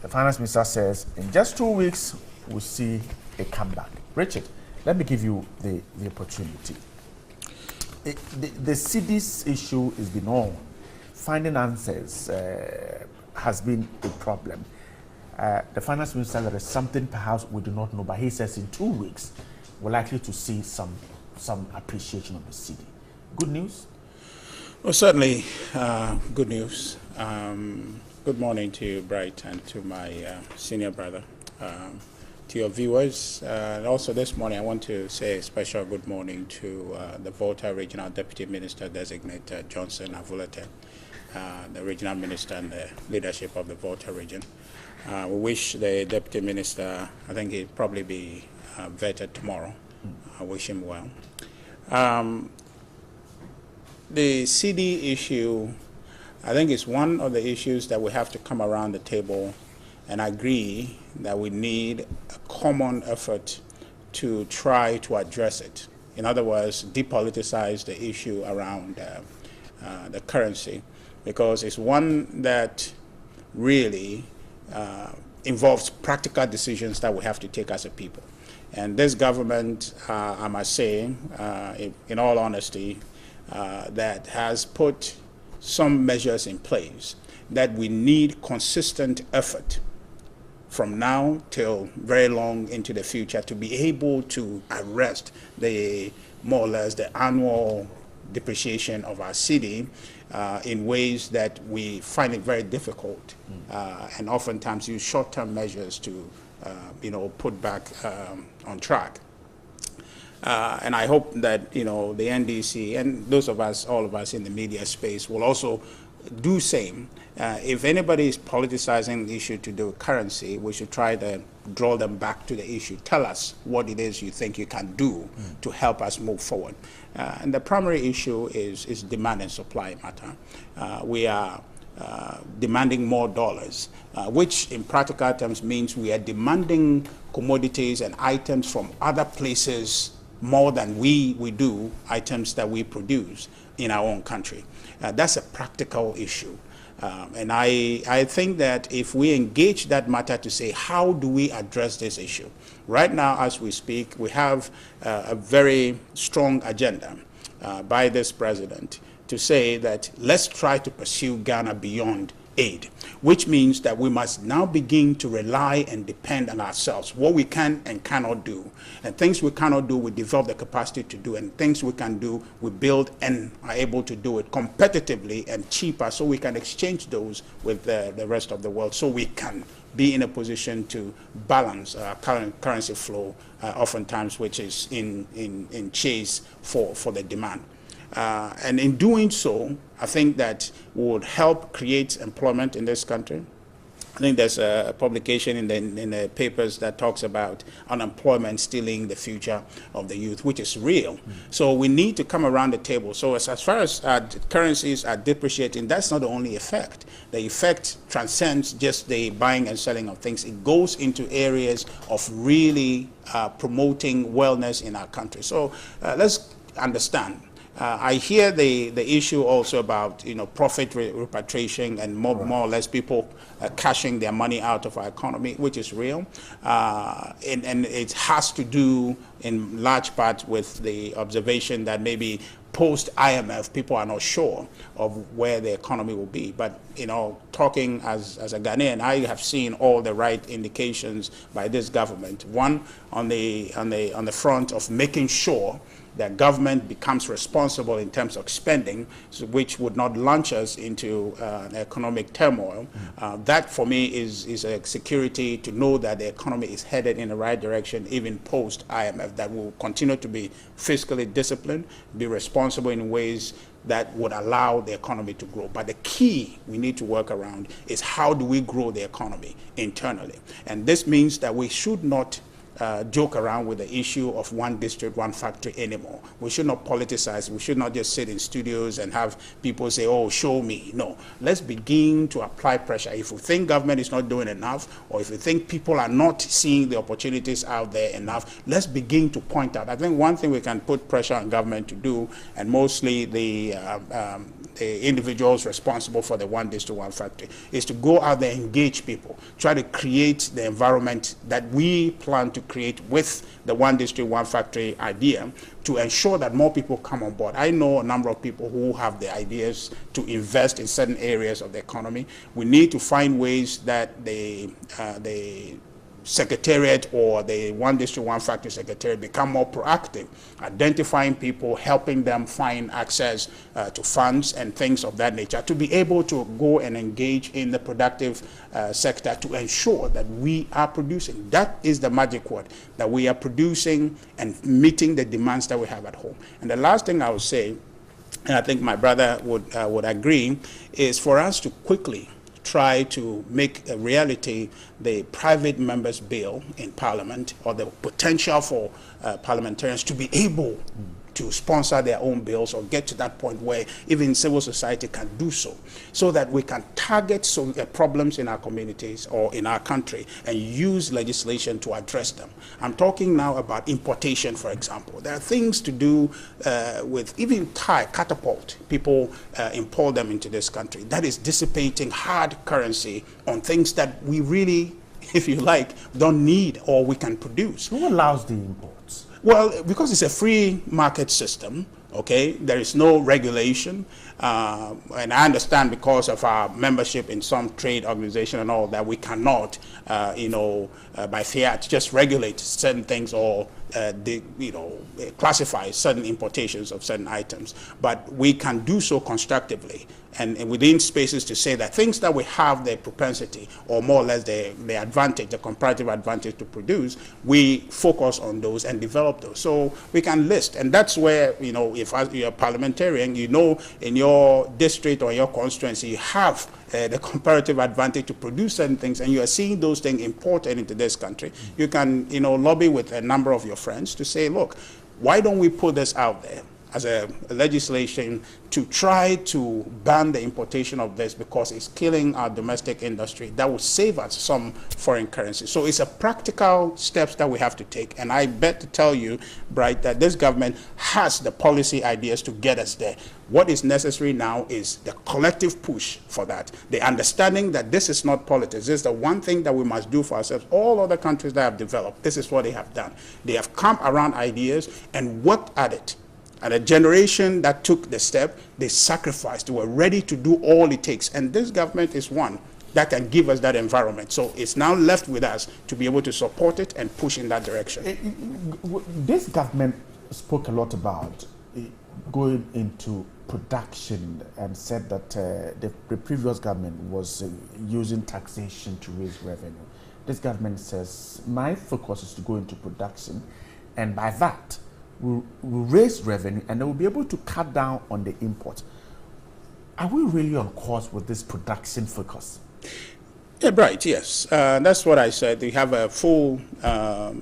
The finance minister says in just 2 weeks we'll see a comeback. Richard, let me give you the opportunity. The cedi's issue has been on. Finding answers has been a problem. The finance minister, there is something perhaps we do not know, but he says in 2 weeks we're likely to see some appreciation of the cedi. Good news? Well, certainly good news. Good morning to you, Bright, and to my senior brother, to your viewers. And also this morning I want to say a special good morning to the Volta Regional Deputy Minister Designate Johnson Avulete, the regional minister and the leadership of the Volta region. We wish the Deputy Minister, I think he'll probably be vetted tomorrow. I wish him well. The cedi issue, I think, is one of the issues that we have to come around the table and agree that we need a common effort to try to address it. In other words, depoliticize the issue around the currency, because it's one that really involves practical decisions that we have to take as a people. And this government, I must say, in all honesty, that has put some measures in place that we need consistent effort from now till very long into the future to be able to arrest the more or less the annual depreciation of our cedi in ways that we find it very difficult and oftentimes use short-term measures to put back on track. And I hope that, the NDC and those of us, all of us in the media space will also do same. If anybody is politicizing the issue to do with currency, we should try to draw them back to the issue. Tell us what it is you think you can do to help us move forward. And the primary issue is demand and supply matter. We are demanding more dollars, which in practical terms means we are demanding commodities and items from other places more than we do items that we produce in our own country. That's a practical issue. And I think that if we engage that matter to say, how do we address this issue? Right now, as we speak, we have a very strong agenda by this president to say that let's try to pursue Ghana beyond aid, which means that we must now begin to rely and depend on ourselves, what we can and cannot do. And things we cannot do, we develop the capacity to do, and things we can do, we build and are able to do it competitively and cheaper, so we can exchange those with the rest of the world, so we can be in a position to balance current currency flow, oftentimes which is in chase for the demand. And in doing so, I think that would help create employment in this country. I think there's a publication in the papers that talks about unemployment stealing the future of the youth, which is real. So we need to come around the table. So as far as currencies are depreciating, that's not the only effect. The effect transcends just the buying and selling of things. It goes into areas of really promoting wellness in our country. So let's understand. I hear the issue also about profit repatriation and more or less people cashing their money out of our economy, which is real, and it has to do in large part with the observation that maybe post IMF people are not sure of where the economy will be. But talking as a Ghanaian, I have seen all the right indications by this government. One on the front of making sure that government becomes responsible in terms of spending, which would not launch us into economic turmoil. That, for me, is a security to know that the economy is headed in the right direction, even post-IMF, that will continue to be fiscally disciplined, be responsible in ways that would allow the economy to grow. But the key we need to work around is how do we grow the economy internally? And this means that we should not joke around with the issue of one district, one factory anymore. We should not politicize. We should not just sit in studios and have people say, oh, show me. No, let's begin to apply pressure. If we think government is not doing enough, or if we think people are not seeing the opportunities out there enough, let's begin to point out. I think one thing we can put pressure on government to do, and mostly the individuals responsible for the one district, one factory, is to go out there, engage people, try to create the environment that we plan to create with the one district, one factory idea to ensure that more people come on board. I know a number of people who have the ideas to invest in certain areas of the economy. We need to find ways that the secretariat or the one district, one factory secretariat become more proactive, identifying people, helping them find access to funds and things of that nature, to be able to go and engage in the productive sector to ensure that we are producing. That is the magic word, that we are producing and meeting the demands that we have at home. And the last thing I would say, and I think my brother would agree, is for us to quickly try to make a reality the private members' bill in Parliament, or the potential for parliamentarians to be able to sponsor their own bills, or get to that point where even civil society can do so, so that we can target problems in our communities or in our country and use legislation to address them. I'm talking now about importation, for example. There are things to do with even catapult. People import them into this country. That is dissipating hard currency on things that we really, if you like, don't need or we can produce. Who allows the imports? Well, because it's a free market system, okay, there is no regulation. And I understand because of our membership in some trade organization and all that, we cannot, by fiat, just regulate certain things or, classify certain importations of certain items. But we can do so constructively and within spaces to say that things that we have the propensity or more or less the advantage, the comparative advantage to produce, we focus on those and develop those. So we can list, and that's where, if you're a parliamentarian, in your district or your constituency, you have the comparative advantage to produce certain things, and you are seeing those things imported into this country. You can, lobby with a number of your friends to say, look, why don't we put this out there as a legislation to try to ban the importation of this, because it's killing our domestic industry. That will save us some foreign currency. So it's a practical steps that we have to take. And I bet to tell you, Bright, that this government has the policy ideas to get us there. What is necessary now is the collective push for that. The understanding that this is not politics. This is the one thing that we must do for ourselves. All other countries that have developed, this is what they have done. They have come around ideas and worked at it. And a generation that took the step, they sacrificed, they were ready to do all it takes. And this government is one that can give us that environment. So it's now left with us to be able to support it and push in that direction. This government spoke a lot about going into production and said that the previous government was using taxation to raise revenue. This government says, my focus is to go into production, and by that, will raise revenue, and they will be able to cut down on the imports. Are we really on course with this production focus? Yeah, right, yes. That's what I said. We have a full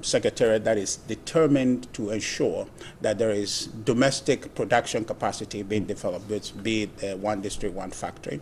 secretariat that is determined to ensure that there is domestic production capacity being developed, be it one district, one factory.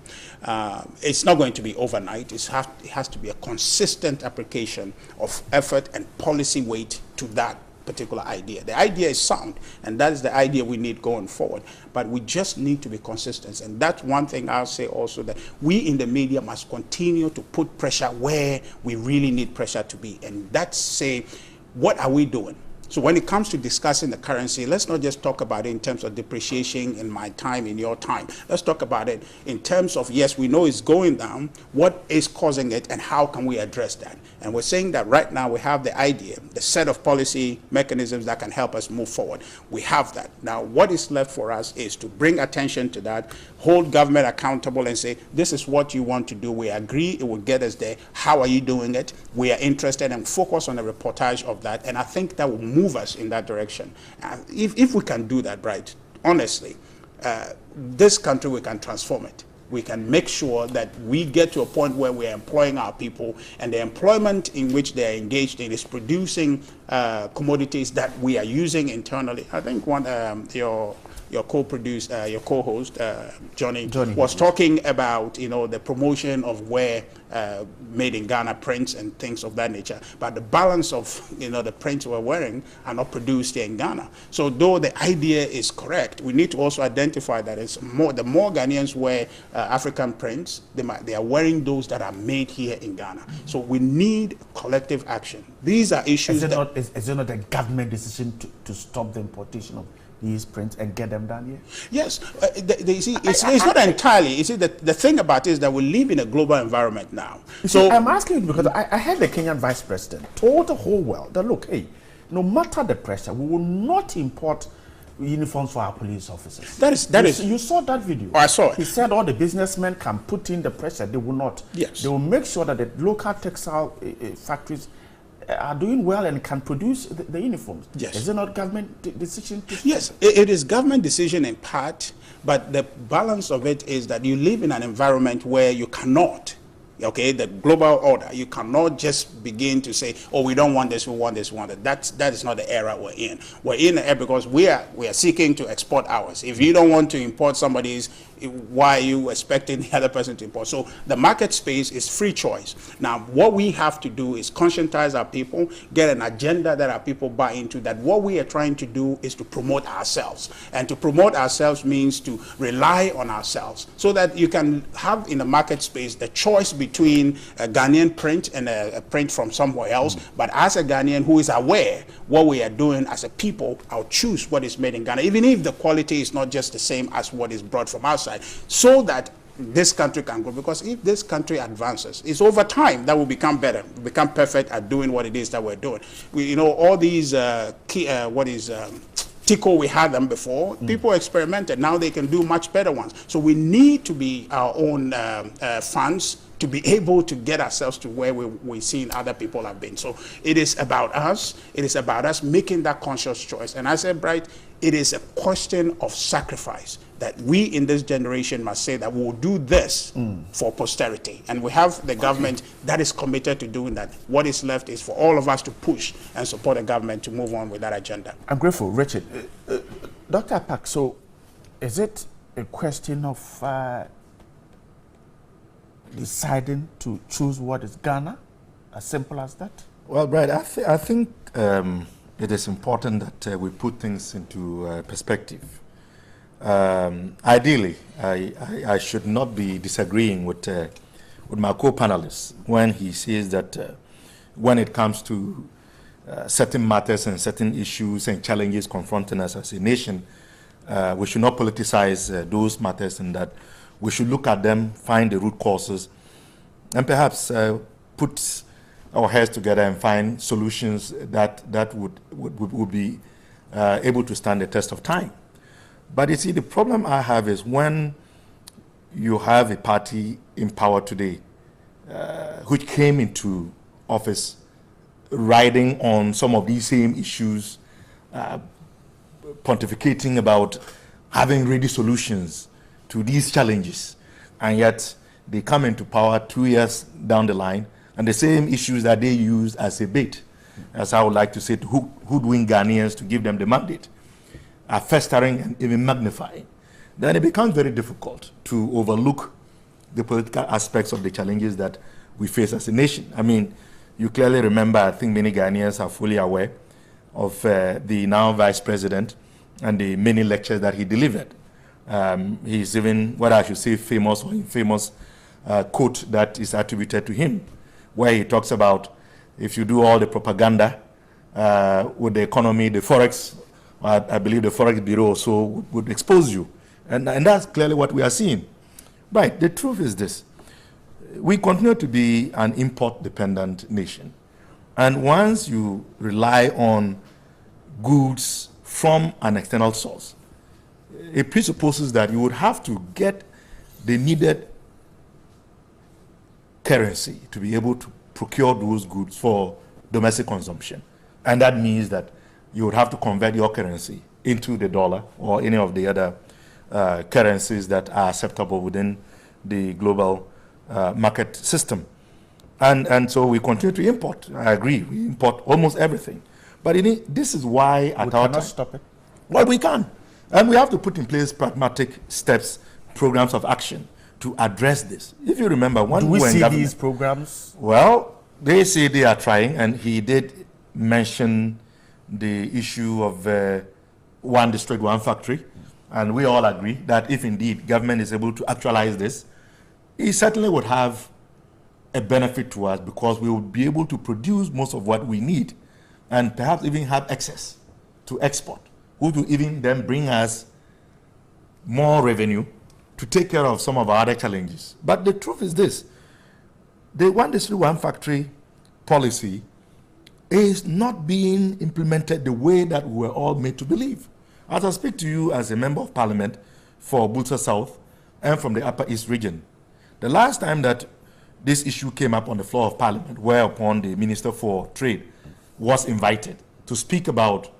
It's not going to be overnight. It has to be a consistent application of effort and policy weight to that particular idea. The idea is sound, and that is the idea we need going forward. But we just need to be consistent, and that's one thing I'll say also, that we in the media must continue to put pressure where we really need pressure to be, and that's say, what are we doing? So when it comes to discussing the currency, let's not just talk about it in terms of depreciation in my time, in your time. Let's talk about it in terms of, yes, we know it's going down, what is causing it, and how can we address that? And we're saying that right now we have the idea, the set of policy mechanisms that can help us move forward. We have that. Now, what is left for us is to bring attention to that, hold government accountable and say, this is what you want to do. We agree it will get us there. How are you doing it? We are interested, and focus on a reportage of that. And I think that will move us in that direction. If we can do that, right, honestly, this country, we can transform it. We can make sure that we get to a point where we're employing our people, and the employment in which they're engaged in is producing commodities that we are using internally. I think one your co-host, Johnny, was talking about, the promotion of where made in Ghana prints and things of that nature. But the balance of, the prints we're wearing are not produced here in Ghana. So though the idea is correct, we need to also identify that the more Ghanaians wear African prints, they are wearing those that are made here in Ghana. So we need collective action. These are issues Is it not a government decision to stop the importation of these prints and get them done here? Yes, it's not entirely. You see, the thing about it is that we live in a global environment now. So I'm asking you because I heard the Kenyan vice president told the whole world that, look, hey, no matter the pressure, we will not import uniforms for our police officers. That is. You saw that video. Oh, I saw it. He said all the businessmen can put in the pressure. They will not. Yes. They will make sure that the local textile factories are doing well and can produce the uniforms. Yes. Is it not government decision? Yes, it is government decision in part, but the balance of it is that you live in an environment where you cannot, the global order, you cannot just begin to say, oh, we don't want this, we want this, we want that. That is not the era we're in. We're in the era because we are seeking to export ours. If you don't want to import somebody's, why are you expecting the other person to import? So the market space is free choice. Now, what we have to do is conscientize our people, get an agenda that our people buy into, that what we are trying to do is to promote ourselves. And to promote ourselves means to rely on ourselves, so that you can have in the market space the choice between a Ghanaian print and a print from somewhere else. But as a Ghanaian who is aware what we are doing as a people, I'll choose what is made in Ghana, even if the quality is not just the same as what is brought from outside, so that this country can grow. Because if this country advances, it's over time that will become better, become perfect at doing what it is that we're doing. All these Tico, we had them before. People experimented. Now they can do much better ones. So we need to be our own funds to be able to get ourselves to where we've seen other people have been. So it is about us. It is about us making that conscious choice. And I said, Bright, it is a question of sacrifice, that we in this generation must say that we will do this for posterity. And we have the government that is committed to doing that. What is left is for all of us to push and support the government to move on with that agenda. I'm grateful. Richard, Dr. Pak, so is it a question of deciding to choose what is Ghana? As simple as that? Well, Brad, I think it is important that we put things into perspective. Ideally, I should not be disagreeing with my co-panelists when he says that when it comes to certain matters and certain issues and challenges confronting us as a nation, we should not politicize those matters, and that we should look at them, find the root causes, and perhaps put our heads together and find solutions that would be able to stand the test of time. But you see, the problem I have is when you have a party in power today which came into office riding on some of these same issues pontificating about having ready solutions to these challenges, and yet they come into power 2 years down the line, and the same issues that they use as a bait, as I would like to say, to hoodwink Ghanaians to give them the mandate, are festering and even magnifying. Then it becomes very difficult to overlook the political aspects of the challenges that we face as a nation. I mean, you clearly remember, I think many Ghanaians are fully aware of the now Vice President and the many lectures that he delivered. He's even, what I should say, famous or infamous quote that is attributed to him, where he talks about if you do all the propaganda with the economy, the Forex, I believe the Forex Bureau also would expose you. And that's clearly what we are seeing. Right, the truth is this. We continue to be an import-dependent nation. And once you rely on goods from an external source, it presupposes that you would have to get the needed currency to be able to procure those goods for domestic consumption. And that means that you would have to convert your currency into the dollar or any of the other currencies that are acceptable within the global market system. And so we continue to import. I agree, we import almost everything. But this is why at our time... We cannot stop it? Well, we can. And we have to put in place pragmatic steps, programs of action to address this. If you remember, do we see these programs? Well, they say they are trying, and he did mention the issue of one district, one factory. And we all agree that if indeed government is able to actualize this, it certainly would have a benefit to us, because we would be able to produce most of what we need and perhaps even have excess to export, which will even then bring us more revenue to take care of some of our other challenges. But the truth is this: the one district, one factory policy is not being implemented the way that we were all made to believe. As I speak to you as a member of parliament for Bulsa South and from the Upper East region, the last time that this issue came up on the floor of parliament, whereupon the Minister for Trade was invited to speak about,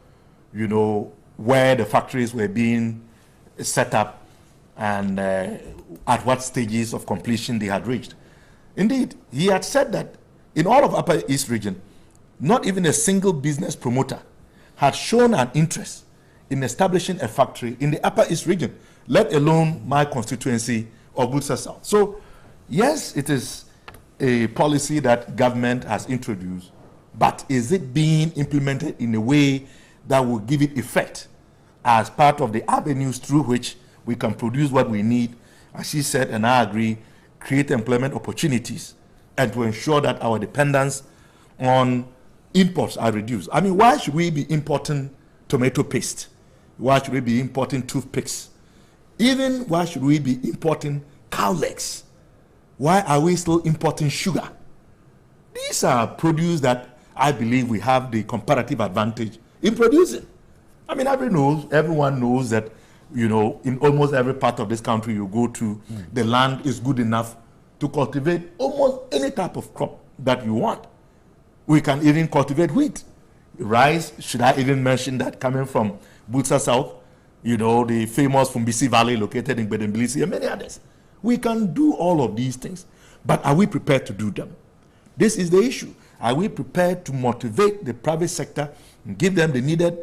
you know, where the factories were being set up and at what stages of completion they had reached. Indeed, he had said that in all of Upper East region, not even a single business promoter had shown an interest in establishing a factory in the Upper East region, let alone my constituency of Bulsa South. So, yes, it is a policy that government has introduced, but is it being implemented in a way that will give it effect as part of the avenues through which we can produce what we need, as she said, and I agree, create employment opportunities, and to ensure that our dependence on imports are reduced? I mean, why should we be importing tomato paste? Why should we be importing toothpicks? Even why should we be importing cow legs? Why are we still importing sugar? These are produce that I believe we have the comparative advantage in producing. I mean, everyone knows that, you know, in almost every part of this country you go to, the land is good enough to cultivate almost any type of crop that you want. We can even cultivate wheat. Rice, should I even mention that coming from Bulsa South, you know, the famous Fumbisi Valley located in Bedembilisi and many others. We can do all of these things, but are we prepared to do them? This is the issue. Are we prepared to motivate the private sector and give them the needed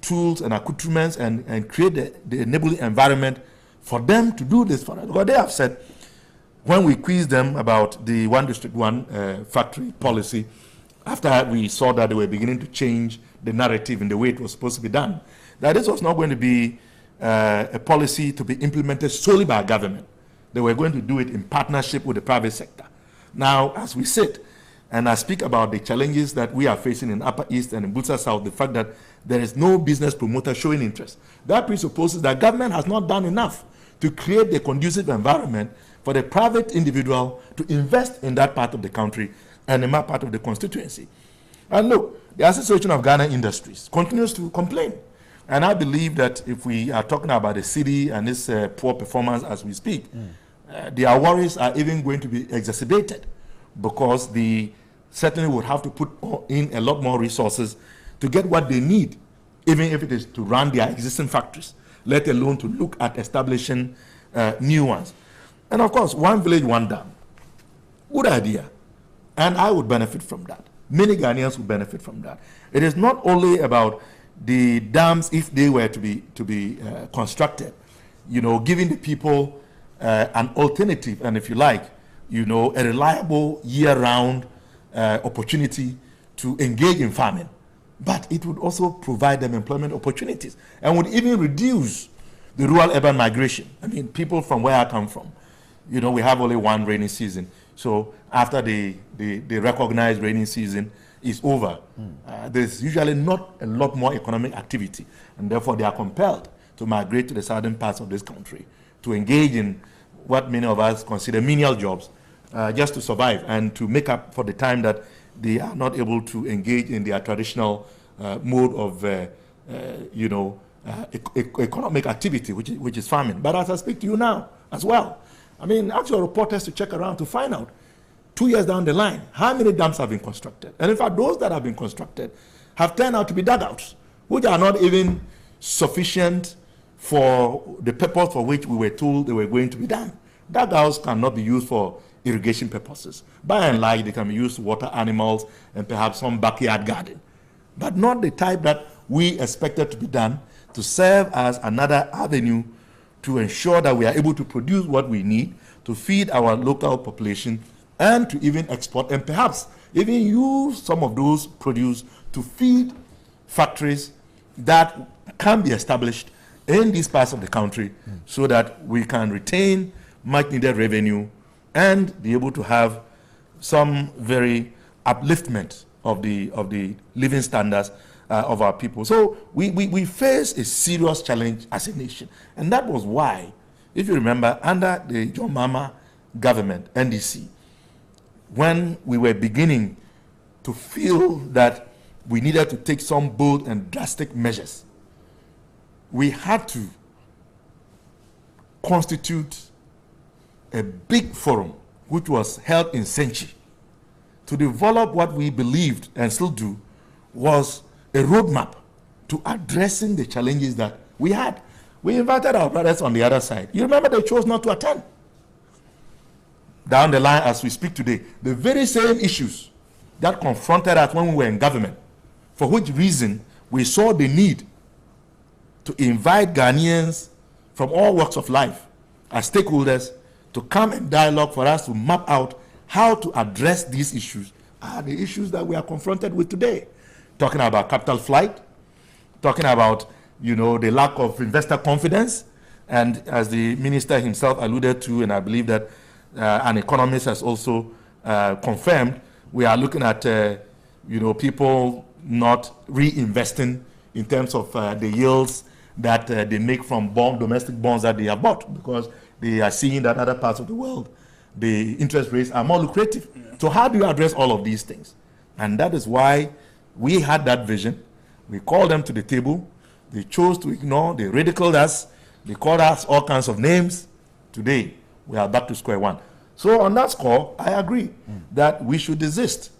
tools and accoutrements and create the enabling environment for them to do this for us? Because they have said, when we quizzed them about the one district, one factory policy, after we saw that they were beginning to change the narrative in the way it was supposed to be done, that this was not going to be a policy to be implemented solely by government. They were going to do it in partnership with the private sector. Now, as we sit, and I speak about the challenges that we are facing in Upper East and in Bulsa South, the fact that there is no business promoter showing interest, that presupposes that government has not done enough to create the conducive environment for the private individual to invest in that part of the country and in that part of the constituency. And look, the Association of Ghana Industries continues to complain. And I believe that if we are talking about the city and its poor performance as we speak, their worries are even going to be exacerbated, because they certainly would have to put in a lot more resources to get what they need even if it is to run their existing factories, let alone to look at establishing new ones. And of course, one village, one dam. Good idea. And I would benefit from that. Many Ghanaians would benefit from that. It is not only about the dams, if they were to be constructed, you know, giving the people an alternative, and if you like, you know, a reliable year-round opportunity to engage in farming. But it would also provide them employment opportunities and would even reduce the rural-urban migration. I mean, people from where I come from, you know, we have only one rainy season. So after the recognized rainy season is over, there's usually not a lot more economic activity. And therefore, they are compelled to migrate to the southern parts of this country to engage in what many of us consider menial jobs, just to survive and to make up for the time that they are not able to engage in their traditional mode of, you know, economic activity, which is farming. But as I speak to you now as well, I mean, ask your reporters to check around to find out 2 years down the line how many dams have been constructed. And in fact, those that have been constructed have turned out to be dugouts, which are not even sufficient for the purpose for which we were told they were going to be done. Dugouts cannot be used for irrigation purposes. By and large, they can be used to water animals and perhaps some backyard garden, but not the type that we expected to be done to serve as another avenue to ensure that we are able to produce what we need to feed our local population and to even export and perhaps even use some of those produce to feed factories that can be established in these parts of the country so that we can retain much needed revenue and be able to have some very upliftment of the living standards of our people. So we face a serious challenge as a nation. And that was why, if you remember, under the John Mahama government, NDC, when we were beginning to feel that we needed to take some bold and drastic measures, we had to constitute a big forum, which was held in Senchi, to develop what we believed and still do was a roadmap to addressing the challenges that we had. We invited our brothers on the other side. You remember they chose not to attend. Down the line, as we speak today, the very same issues that confronted us when we were in government, for which reason we saw the need to invite Ghanaians from all walks of life as stakeholders to come and dialogue for us to map out how to address these issues are the issues that we are confronted with today. Talking about capital flight, talking about, you know, the lack of investor confidence, and as the minister himself alluded to, and I believe that an economist has also confirmed, we are looking at, you know, people not reinvesting in terms of the yields that they make from domestic bonds that they have bought, because they are seeing that other parts of the world, the interest rates are more lucrative. Yeah. So how do you address all of these things? And that is why we had that vision. We called them to the table. They chose to ignore. They ridiculed us. They called us all kinds of names. Today, we are back to square one. So on that score, I agree that we should desist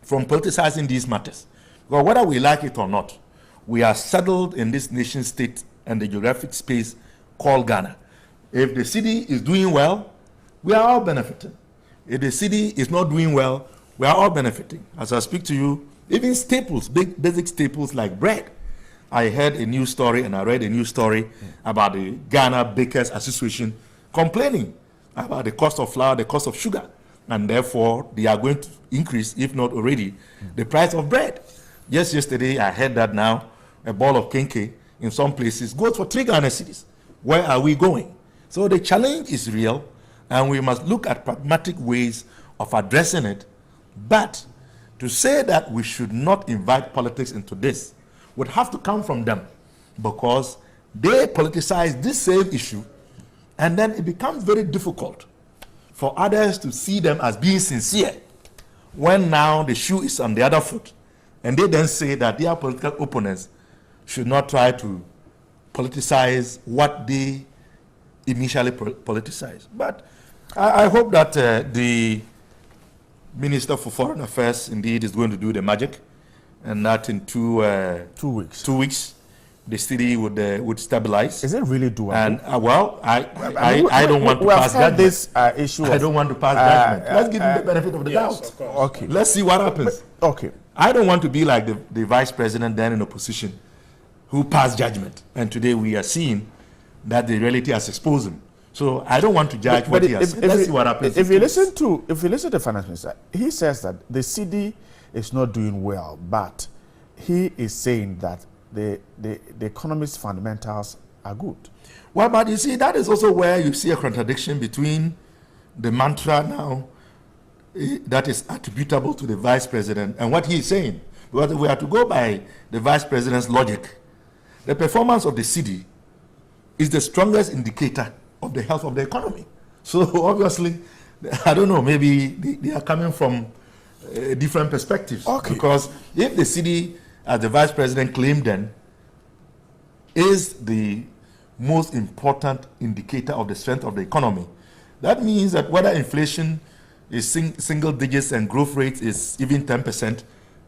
from politicizing these matters. Because whether we like it or not, we are settled in this nation state and the geographic space called Ghana. If the city is doing well, we are all benefiting. If the city is not doing well, we are all benefiting. As I speak to you, even staples, basic staples like bread. I heard a news story and I read a news story about the Ghana Bakers Association complaining about the cost of flour, the cost of sugar, and therefore they are going to increase, if not already, the price of bread. Just yesterday, I heard that now a ball of kenke in some places goes for 3 Ghana cedis. Where are we going? So the challenge is real, and we must look at pragmatic ways of addressing it. But to say that we should not invite politics into this would have to come from them, because they politicize this same issue, and then it becomes very difficult for others to see them as being sincere when now the shoe is on the other foot, and they then say that their political opponents should not try to politicize what they initially politicized. But I hope that the Minister for Foreign Affairs indeed is going to do the magic and that in 2 weeks, the city would stabilize. Is it really doable? And well, I don't want to pass judgment. This issue. I don't want to pass judgment. Let's give him the benefit of the doubt. Okay. Let's see what happens. Okay. I don't want to be like the vice president then in opposition, who passed judgment, and today we are seeing that the reality has exposed him. So I don't want to judge what he has said. Let's see what happens. If you listen to the finance minister, he says that the CD is not doing well, but he is saying that the economy's fundamentals are good. Well, but you see, that is also where you see a contradiction between the mantra now that is attributable to the vice president and what he is saying. Because if we are to go by the vice president's logic, the performance of the city is the strongest indicator of the health of the economy. So obviously, I don't know, maybe they are coming from different perspectives. Okay. Because if the city, as the vice president claimed then, is the most important indicator of the strength of the economy, that means that whether inflation is single digits and growth rate is even 10%,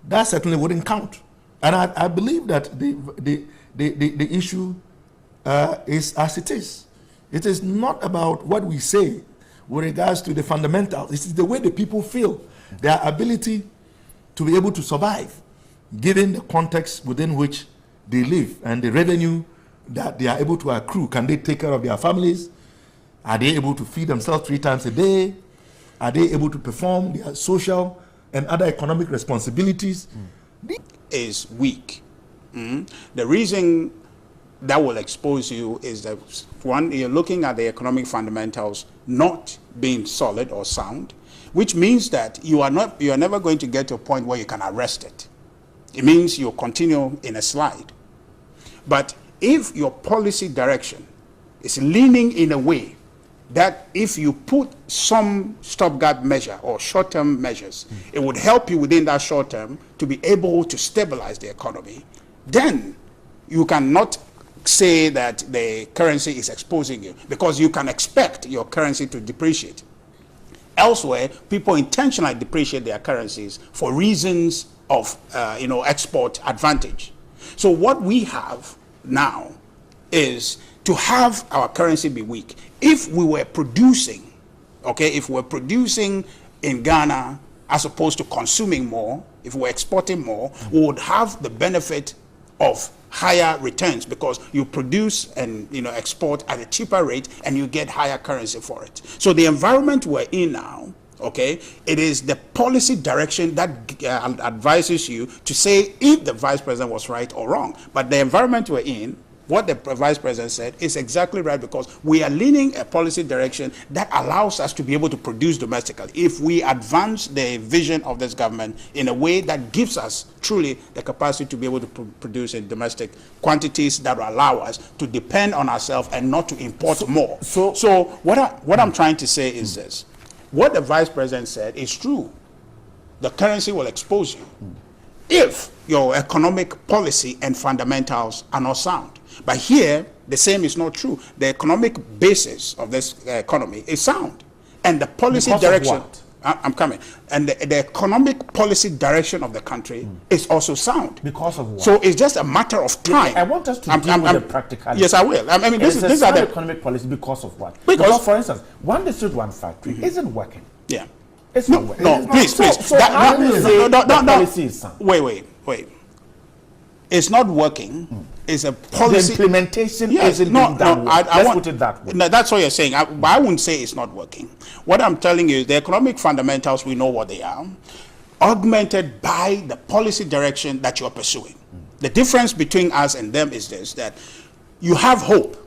that certainly wouldn't count. And I believe that the issue is as it is. It is not about what we say with regards to the fundamentals. It is the way the people feel, their ability to be able to survive, given the context within which they live and the revenue that they are able to accrue. Can they take care of their families? Are they able to feed themselves 3 times a day? Are they able to perform their social and other economic responsibilities? Is weak. The reason that will expose you is that, one, you're looking at the economic fundamentals not being solid or sound, which means that you are never going to get to a point where you can arrest it. It means you'll continue in a slide. But if your policy direction is leaning in a way that if you put some stopgap measure or short-term measures, it would help you within that short term to be able to stabilize the economy, then you cannot say that the currency is exposing you, because you can expect your currency to depreciate. Elsewhere, people intentionally depreciate their currencies for reasons of export advantage. So what we have now is to have our currency be weak. If we were producing, if we're producing in Ghana as opposed to consuming more, if we're exporting more, we would have the benefit of higher returns, because you produce and export at a cheaper rate and you get higher currency for it. So the environment we're in now, it is the policy direction that advises you to say if the vice president was right or wrong. But the environment we're in, what the vice president said is exactly right, because we are leaning a policy direction that allows us to be able to produce domestically. If we advance the vision of this government in a way that gives us truly the capacity to be able to produce in domestic quantities that will allow us to depend on ourselves and not to import more. So what I'm trying to say is this. What the vice president said is true. The currency will expose you if your economic policy and fundamentals are not sound. But here, the same is not true. The economic basis of this economy is sound. And the policy direction, I'm coming, and the economic policy direction of the country is also sound. Because of what? So it's just a matter of time. I want us to deal with the practicality. Yes, I will. I mean, these are the economic policy because of what? Because, for instance, one district, one factory isn't working. Yeah. It's not working. No, please. So how do you say the policy is sound? Wait. It's not working. It's a policy. The implementation isn't being done well. Let's put it that way. No, that's what you're saying. But I wouldn't say it's not working. What I'm telling you is the economic fundamentals, we know what they are, augmented by the policy direction that you're pursuing. The difference between us and them is this, that you have hope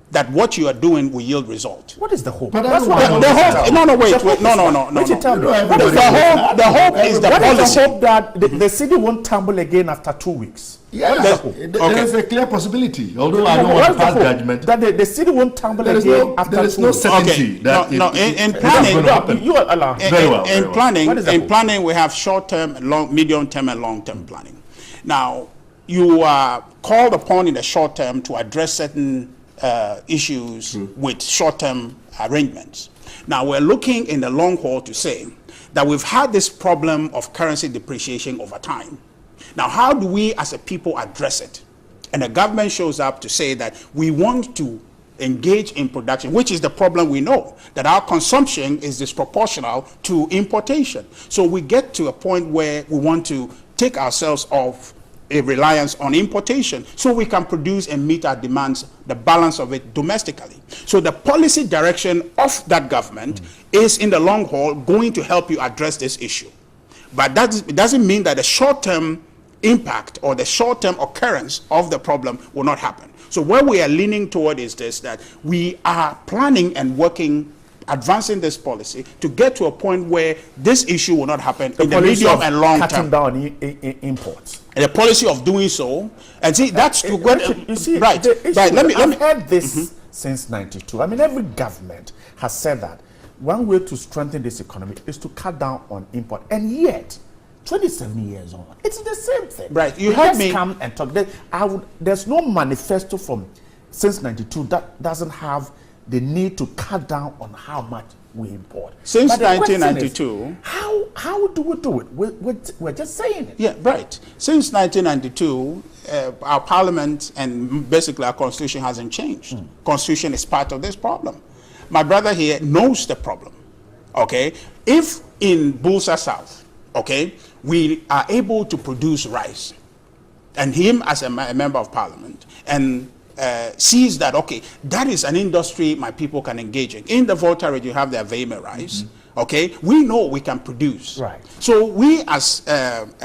that what you are doing will yield results. What is the hope? But that's what the hope. No. The hope is the policy. What is the hope that the city won't tumble again after 2 weeks? Yes, there is a clear possibility, although I don't want to pass judgment. That the city won't tumble again after 2 weeks. There is no certainty that in planning, you allow. In planning, we have short-term, medium-term, and long-term planning. Now, you are called upon in the short term to address certain issues with short-term arrangements. Now we're looking in the long haul to say that we've had this problem of currency depreciation over time. Now, how do we as a people address it? And the government shows up to say that we want to engage in production, which is the problem we know, that our consumption is disproportional to importation. So we get to a point where we want to take ourselves off a reliance on importation so we can produce and meet our demands, the balance of it domestically. So the policy direction of that government is in the long haul going to help you address this issue. But that doesn't mean that the short-term impact or the short-term occurrence of the problem will not happen. So where we are leaning toward is this, that we are planning and working, advancing this policy to get to a point where this issue will not happen in the medium and long term. Cutting down imports. And the policy of doing so, and see, that's to you see, right. Right. Let me I've heard this since '92. I mean, every government has said that one way to strengthen this economy is to cut down on import, and yet 27 years on, it's the same thing. Right. You heard heard me. Come and talk. There's no manifesto from since '92 that doesn't have the need to cut down on how much we import. Since But the question 1992. is, how do we do it? We're just saying it. Yeah, right. Since 1992, our parliament and basically our constitution hasn't changed. Constitution is part of this problem. My brother here knows the problem. Okay, if in Bulsa South, okay, we are able to produce rice, and him as a member of parliament, and sees that, okay, that is an industry my people can engage in. In the Volta region, you have the Avema rice, okay? We know we can produce. Right. So we as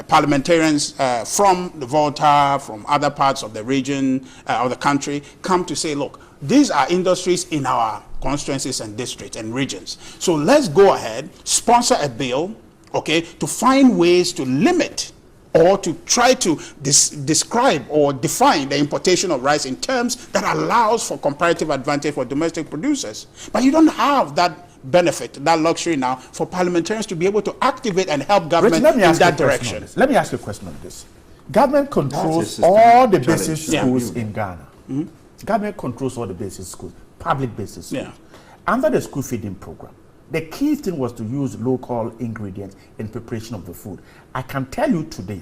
parliamentarians from the Volta, from other parts of the region, of the country, come to say, look, these are industries in our constituencies and districts and regions. So let's go ahead, sponsor a bill, okay, to find ways to limit or to try to describe or define the importation of rice in terms that allows for comparative advantage for domestic producers. But you don't have that benefit, that luxury now, for parliamentarians to be able to activate and help government in that direction. Let me ask you a question on this. Government controls all the basic schools in Ghana. Government controls all the basic schools, public basic schools. Under the school feeding program, the key thing was to use local ingredients in preparation of the food. I can tell you today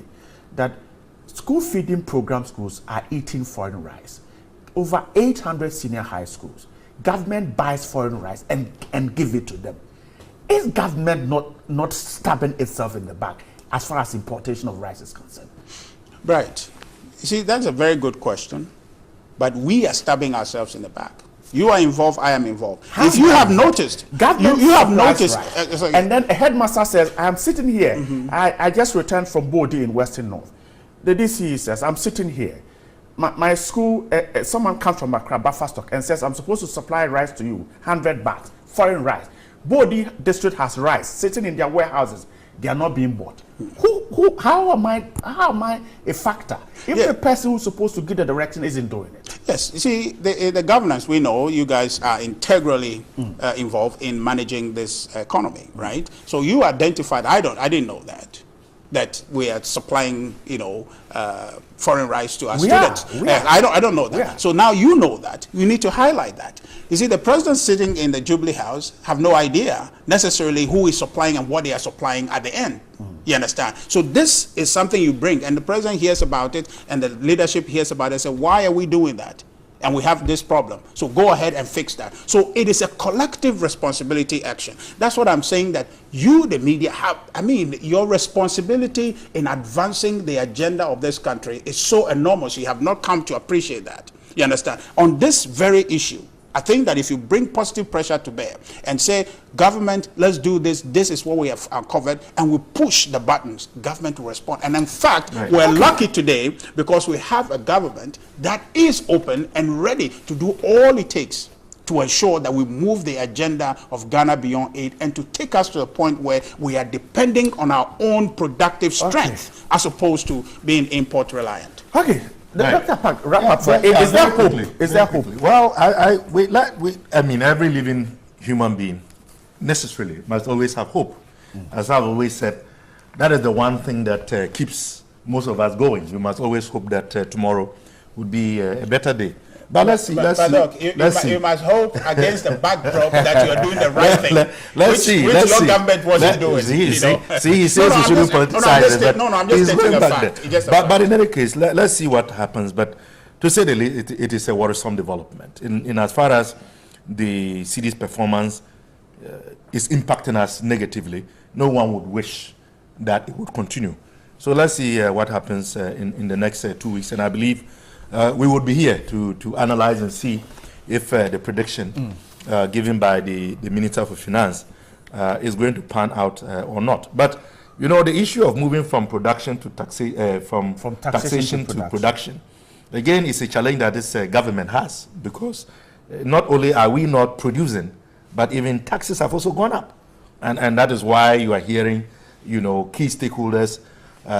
that school feeding program schools are eating foreign rice. Over 800 senior high schools, government buys foreign rice and give it to them. Is government not stabbing itself in the back as far as importation of rice is concerned? Right. You see, that's a very good question, but we are stabbing ourselves in the back. You are involved, I am involved. If you have noticed, you have noticed. And then a headmaster says, I'm sitting here. I just returned from Bodi in Western North. The DCE says, I'm sitting here. My school, someone comes from Accra, Bufferstock, and says, I'm supposed to supply rice to you, 100 baht, foreign rice. Bodi district has rice sitting in their warehouses. They are not being bought. How am I a factor if the person who's supposed to give the direction isn't doing it? Yes, you see, the governance, we know you guys are integrally involved in managing this economy, right? So you identified, I didn't know that we are supplying, foreign rice to our students. I don't know that. So now you know that. You need to highlight that. You see, the president sitting in the Jubilee House have no idea necessarily who is supplying and what they are supplying at the end. You understand? So this is something you bring, and the president hears about it, and the leadership hears about it, and say, why are we doing that? And we have this problem. So go ahead and fix that. So it is a collective responsibility action. That's what I'm saying, that you, the media, your responsibility in advancing the agenda of this country is so enormous. You have not come to appreciate that. You understand? On this very issue, I think that if you bring positive pressure to bear and say, government, let's do this, this is what we have uncovered, and we push the buttons, government will respond. And in fact, we're lucky today because we have a government that is open and ready to do all it takes to ensure that we move the agenda of Ghana Beyond Aid and to take us to a point where we are depending on our own productive strength as opposed to being import reliant. Okay. Wrap up. Is there hope? Is there hope? Well, every living human being necessarily must always have hope. As I've always said, that is the one thing that keeps most of us going. We must always hope that tomorrow would be a better day. But let's see. You must hope against the backdrop that you are doing the right thing. Let's see. Which your government wasn't doing. See, he says he shouldn't politicize it. I'm just stating a fact. But in any case, let's see what happens. But to say the least, it is a worrisome development. In as far as the city's performance is impacting us negatively, no one would wish that it would continue. So let's see what happens in the next 2 weeks. And I believe we would be here to analyze and see if the prediction given by the Minister for Finance is going to pan out or not. But, you know, the issue of moving from production to taxation to production, again, is a challenge that this government has, because not only are we not producing, but even taxes have also gone up. And that is why you are hearing, you know, key stakeholders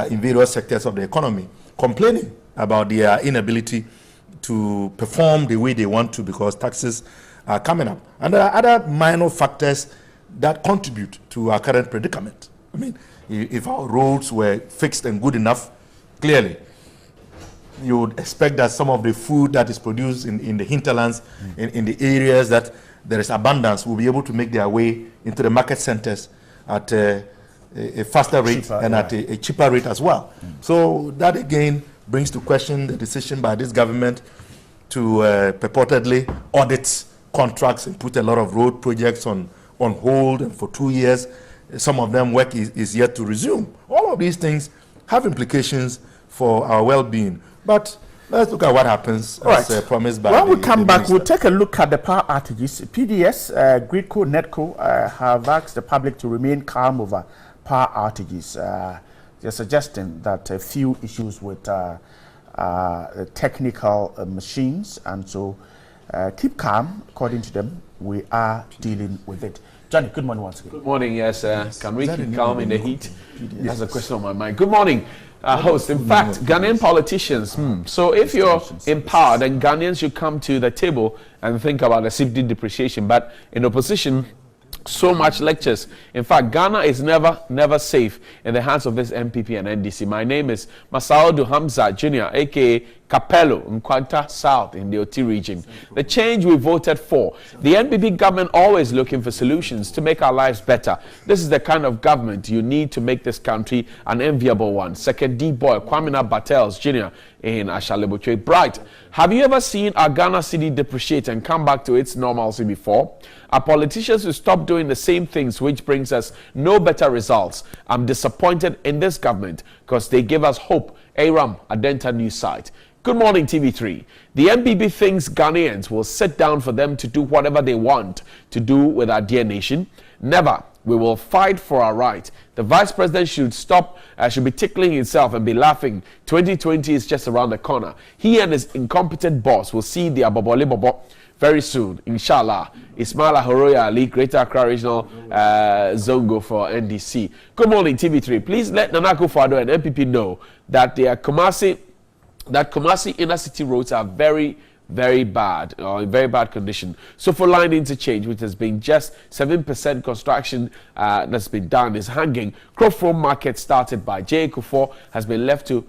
in various sectors of the economy complaining about their inability to perform the way they want to, because taxes are coming up. And there are other minor factors that contribute to our current predicament. I mean, if our roads were fixed and good enough, clearly, you would expect that some of the food that is produced in the hinterlands, in the areas that there is abundance, will be able to make their way into the market centers at a faster rate and at a cheaper rate as well. So that again brings to question the decision by this government to purportedly audit contracts and put a lot of road projects on hold, and for 2 years some of them work is yet to resume. All of these things have implications for our well-being. But let's look at what happens as promised by when we come back, we'll take a look at the power outages. PDS, Gridco, NEDCO have asked the public to remain calm over power outages. They're suggesting that a few issues with technical machines, and so keep calm. According to them, we are dealing with it. Johnny, good morning once again. Good morning, yes. Can we keep calm in the heat? That's a question on my mind. Good morning, host. In fact, Ghanaian politicians, so if you're in power, then Ghanaians should come to the table and think about the CBD depreciation. But in opposition, so much lectures. In fact, Ghana is never safe in the hands of this MPP and NDC. My name is Masaudu Hamza Jr., aka Capello, Mkwanta South in the Oti region. The change we voted for. The NPP government always looking for solutions to make our lives better. This is the kind of government you need to make this country an enviable one. Second D boy, Kwamina Battels Jr. in Ashaleboche. Bright, have you ever seen our Ghana city depreciate and come back to its normalcy before? Our politicians will stop doing the same things, which brings us no better results. I'm disappointed in this government because they give us hope. Aram, Adenta News Site. Good morning, TV3. The NPP thinks Ghanaians will sit down for them to do whatever they want to do with our dear nation. Never. We will fight for our right. The vice president should stop, should be tickling himself and be laughing. 2020 is just around the corner. He and his incompetent boss will see the Abobole Bobo very soon, inshallah. Ismail Ahoroya Ali, Greater Accra Regional Zongo for NDC. Good morning, TV3. Please let Nana Akufo-Addo and NPP know that their Kumasi inner city roads are very bad, or in very bad condition. So for line interchange, which has been just 7% construction that's been done, is hanging. Crofrom Market, started by J. Kufuor, has been left to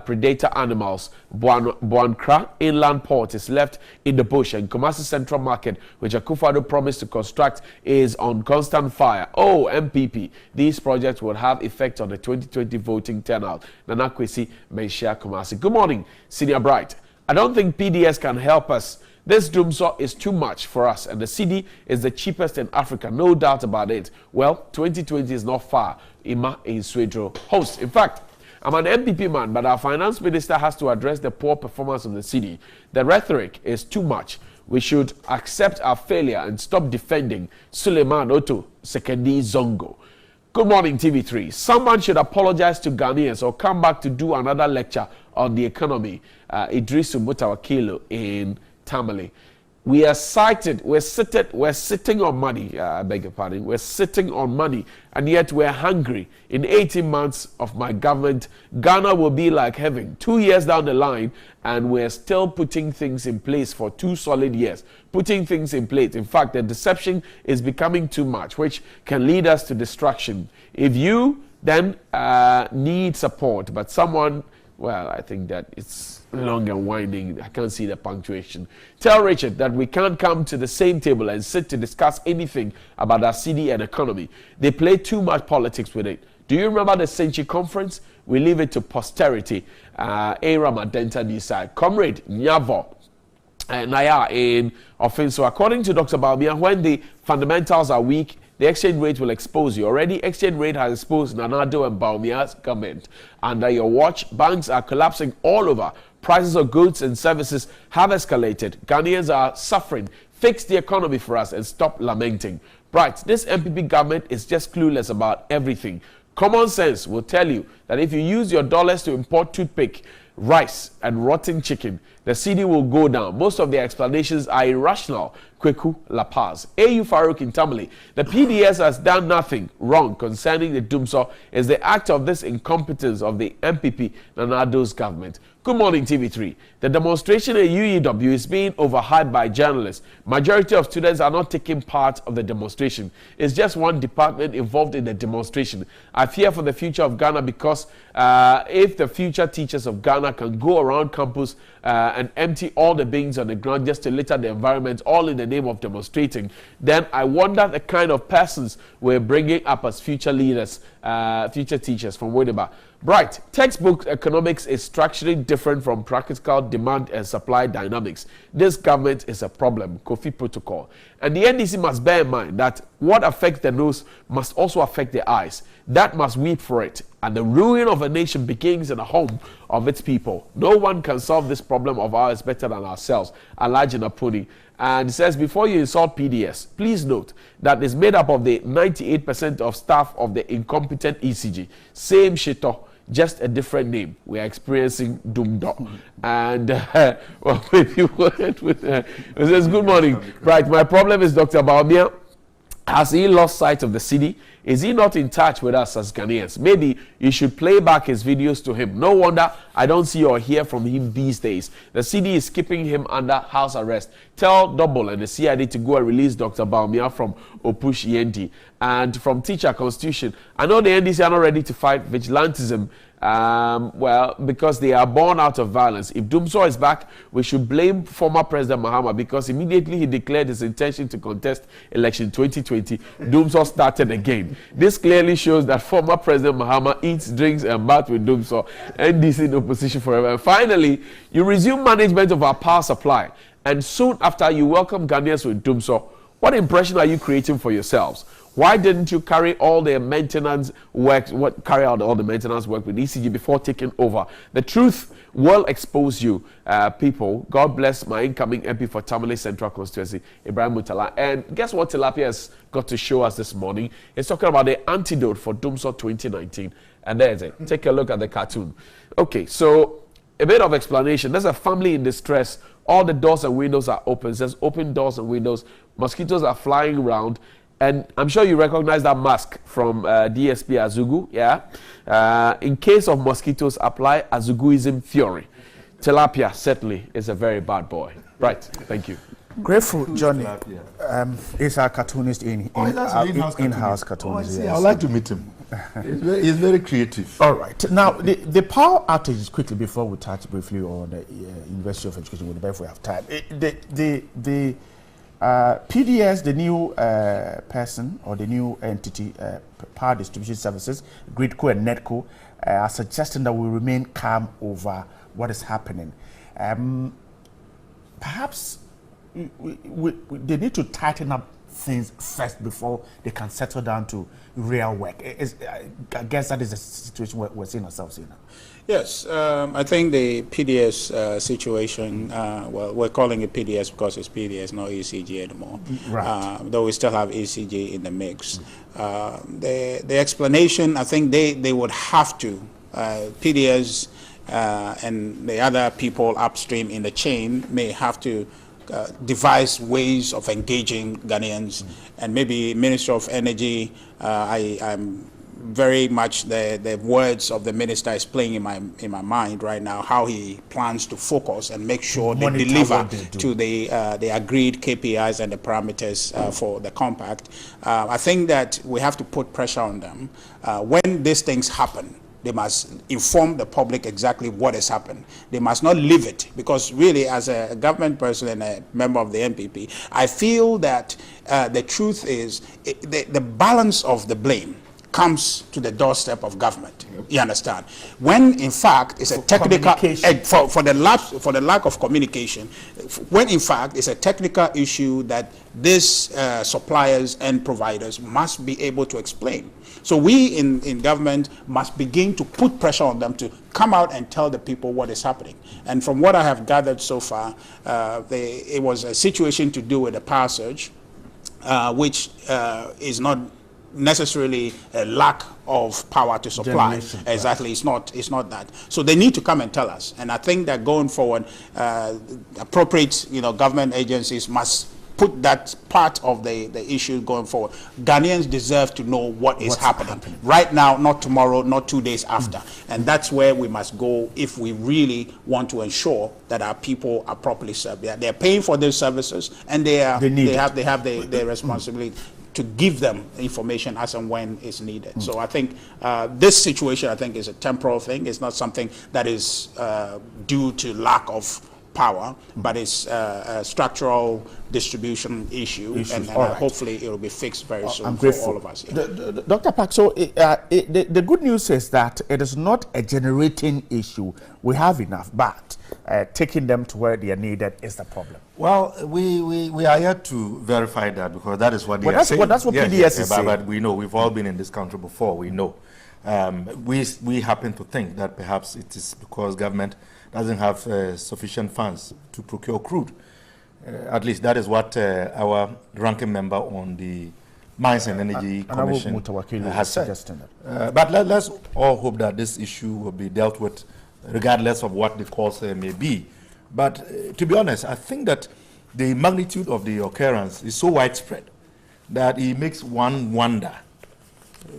predator animals. Buankra Inland Port is left in the bush, and Kumasi Central Market, which Akufo-Addo promised to construct, is on constant fire. Oh, MPP, these projects will have effect on the 2020 voting turnout. Nana Kwesi Menshia Kumasi. Good morning, Senior Bright. I don't think PDS can help us. This doomsaw is too much for us, and the CD is the cheapest in Africa, no doubt about it. Well, 2020 is not far. Ima in Swedro. Host, in fact, I'm an MPP man, but our finance minister has to address the poor performance of the city. The rhetoric is too much. We should accept our failure and stop defending Suleiman Oto Sekendi Zongo. Good morning, TV3. Someone should apologize to Ghanaians or come back to do another lecture on the economy. Idrisu Mutawakilo in Tamale. We are cited, we're sitting on money, I beg your pardon, we're sitting on money, and yet we're hungry. In 18 months of my government, Ghana will be like heaven. 2 years down the line, and we're still putting things in place for 2 solid years. Putting things in place. In fact, the deception is becoming too much, which can lead us to destruction. If you then need support, but someone Well, I think that it's long and winding. I can't see the punctuation. Tell Richard that we can't come to the same table and sit to discuss anything about our city and economy. They play too much politics with it. Do you remember the Century Conference? We leave it to posterity. Era Madenta Nisai. Comrade Nyavo. Naya in offense. So according to Dr. Baumia, when the fundamentals are weak, the exchange rate will expose you. Already, exchange rate has exposed Nanado and Baumia's government. Under your watch, banks are collapsing all over. Prices of goods and services have escalated. Ghanaians are suffering. Fix the economy for us and stop lamenting. Right, this MPP government is just clueless about everything. Common sense will tell you that if you use your dollars to import toothpick, rice, and rotten chicken, the cedi will go down. Most of their explanations are irrational. Kweku La Paz. AU Farouk in Tamale. The PDS has done nothing wrong concerning the Dumso. Is the act of this incompetence of the MPP Nanado's government. Good morning, TV3. The demonstration at UEW is being overhyped by journalists. Majority of students are not taking part of the demonstration. It's just one department involved in the demonstration. I fear for the future of Ghana because if the future teachers of Ghana can go around campus and empty all the bins on the ground just to litter the environment, all in the name of demonstrating, then I wonder the kind of persons we're bringing up as future leaders, future teachers from Wedeba. Right, textbook economics is structurally different from practical demand and supply dynamics. This government is a problem, Kofi Protocol. And the NDC must bear in mind that what affects the nose must also affect the eyes. That must weep for it. And the ruin of a nation begins in the home of its people. No one can solve this problem of ours better than ourselves. Alaji Napuni. And it says, before you insult PDS, please note that it's made up of the 98% of staff of the incompetent ECG. Same shito, just a different name. We are experiencing doomdo. And, well, if you went with, it says, good morning. Right, my problem is Dr. Baumia. Has he lost sight of the city? Is he not in touch with us as Ghanaians? Maybe you should play back his videos to him. No wonder I don't see or hear from him these days. The city is keeping him under house arrest. Tell Double and the CID to go and release Dr. Baumia from Opush END. And from Teacher Constitution, I know the NDC are not ready to fight vigilantism. Well, because they are born out of violence. If Dumso is back, we should blame former President Mahama because immediately he declared his intention to contest election 2020, Dumso started again. This clearly shows that former President Mahama eats, drinks, and baths with Dumso. NDC in opposition forever. And finally, you resume management of our power supply, and soon after you welcome Ghanaians with Dumso. What impression are you creating for yourselves? Why didn't you carry all the maintenance work, carry out all the maintenance work with ECG before taking over? The truth will expose you, people. God bless my incoming MP for Tamale Central Constituency, Ibrahim Mutala. And guess what Tilapia has got to show us this morning? It's talking about the antidote for Dumso 2019. And there's it. Take a look at the cartoon. Okay, so a bit of explanation. There's a family in distress. All the doors and windows are open. It says open doors and windows. Mosquitoes are flying around. And I'm sure you recognize that mask from DSP Azugu, yeah? In case of mosquitoes, apply Azuguism Fury. Tilapia certainly is a very bad boy. Right, thank you. Grateful Johnny is our cartoonist in-house cartoonist. Yes. I'd like to meet him. He's very creative. All right. Now, the power outage, quickly before we touch briefly on the University of Education, if we have time. The PDS, the new person or the new entity, Power Distribution Services, Gridco and Netco, are suggesting that we remain calm over what is happening. Perhaps they need to tighten up things first before they can settle down to real work. I guess that is the situation we're seeing ourselves in now. Yes, I think the PDS situation, well, we're calling it PDS because it's PDS, not ECG anymore. Right. Though we still have ECG in the mix. The explanation, I think they would have to, PDS and the other people upstream in the chain may have to devise ways of engaging Ghanaians, and maybe Minister of Energy. I'm very much the words of the minister is playing in my mind right now. How he plans to focus and make sure they deliver to the agreed KPIs and the parameters for the compact. I think that we have to put pressure on them when these things happen. They must inform the public exactly what has happened. They must not leave it, because really, as a government person and a member of the NPP, I feel that the truth is the balance of the blame comes to the doorstep of government. Yep. You understand? When in fact it's a technical for the lack of communication. When in fact it's a technical issue that these suppliers and providers must be able to explain. So we in government must begin to put pressure on them to come out and tell the people what is happening. And from what I have gathered so far, it was a situation to do with a power surge, which is not necessarily a lack of power to supply. Exactly, right. It's not that. So they need to come and tell us. And I think that going forward, appropriate government agencies must put that part of the issue going forward. Ghanaians deserve to know what's happening right now, not tomorrow, not 2 days after. And that's where we must go if we really want to ensure that our people are properly served. They're paying for their services, and they have their responsibility to give them information as and when it's needed. So I think this situation, I think, is a temporal thing. It's not something that is due to lack of power, but it's a structural distribution issue, and hopefully it will be fixed very soon for all of us. Dr. Park, so the good news is that it is not a generating issue. We have enough, but taking them to where they are needed is the problem. Well, we are yet to verify that, because that is what they are saying. Well, that's what PDS is saying. But we know, we've all been in this country before, we know. We happen to think that perhaps it is because government doesn't have sufficient funds to procure crude. At least that is what our ranking member on the Mines and Energy Commission has said. But let's all hope that this issue will be dealt with regardless of what the cause may be. But to be honest, I think that the magnitude of the occurrence is so widespread that it makes one wonder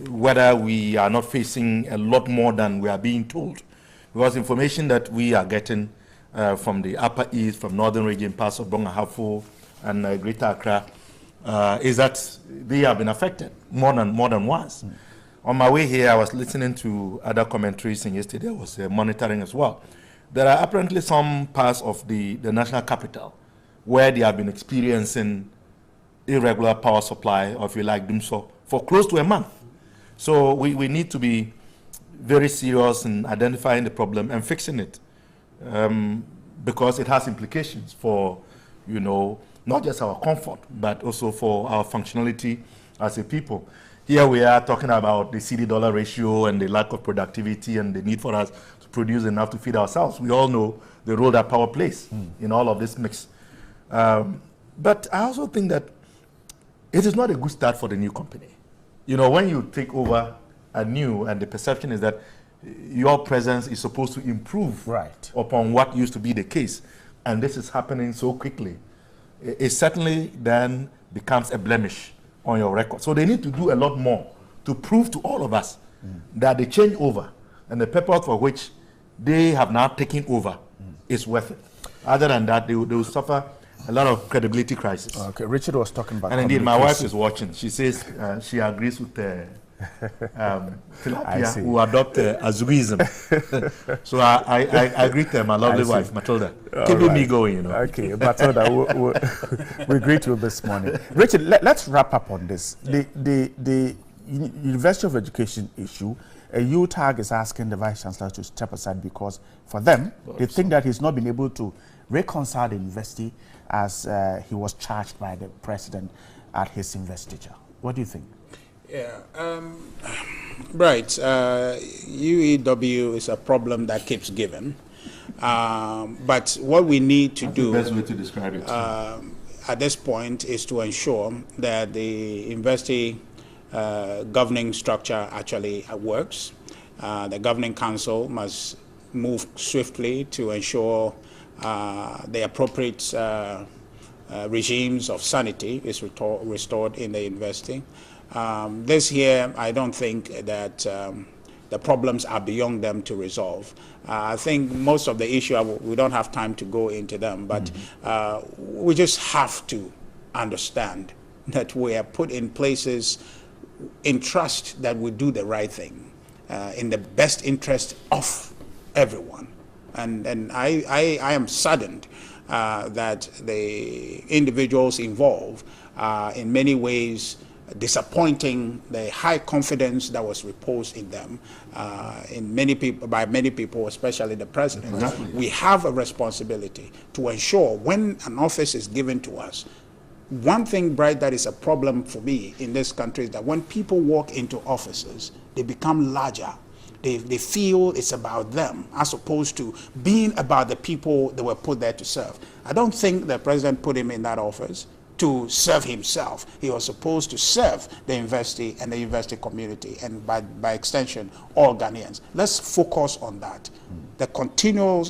whether we are not facing a lot more than we are being told. Because information that we are getting from the Upper East, from northern region, parts of Brong-Ahafo and Greater Accra, is that they have been affected more than once. On my way here, I was listening to other commentaries, and yesterday I was monitoring as well. There are apparently some parts of the national capital where they have been experiencing irregular power supply, or if you like, DUMSO, for close to a month. So we need to be very serious in identifying the problem and fixing it, because it has implications for, not just our comfort, but also for our functionality as a people. Here we are talking about the CD-dollar ratio and the lack of productivity and the need for us to produce enough to feed ourselves. We all know the role that power plays in all of this mix. But I also think that it is not a good start for the new company. When you take over anew, and the perception is that your presence is supposed to improve upon what used to be the case, and this is happening so quickly, it certainly then becomes a blemish on your record. So they need to do a lot more to prove to all of us that the changeover and the purpose for which they have now taken over is worth it. Other than that, they will suffer a lot of credibility crisis. Okay, Richard was talking about. And indeed, my wife is watching. She says she agrees with Tilapia, who adopt Azuism. So I agree to my lovely wife, Matilda. Keep me going, Okay, Matilda, we greet you this morning. Richard, let's wrap up on this. The University of Education issue, UTAG is asking the Vice Chancellor to step aside because for them, they think that he's not been able to reconcile the university as he was charged by the president at his investiture. What do you think? Yeah, right. UEW is a problem that keeps giving. But what we need to do, the best way to describe it, at this point, is to ensure that the university governing structure actually works. The governing council must move swiftly to ensure the appropriate regimes of sanity is restored in the university. This year, I don't think that the problems are beyond them to resolve. I think most of the issue, we don't have time to go into them, but we just have to understand that we are put in places in trust that we do the right thing. in the best interest of everyone. And I am saddened that the individuals involved are in many ways disappointing the high confidence that was reposed in them in many people, by many people, especially the president. Exactly. We have a responsibility to ensure when an office is given to us. One thing, Bright, that is a problem for me in this country is that when people walk into offices, they become larger. They feel it's about them as opposed to being about the people they were put there to serve. I don't think the president put him in that office to serve himself. He was supposed to serve the university and the university community, and by extension, all Ghanaians. Let's focus on that. The continual,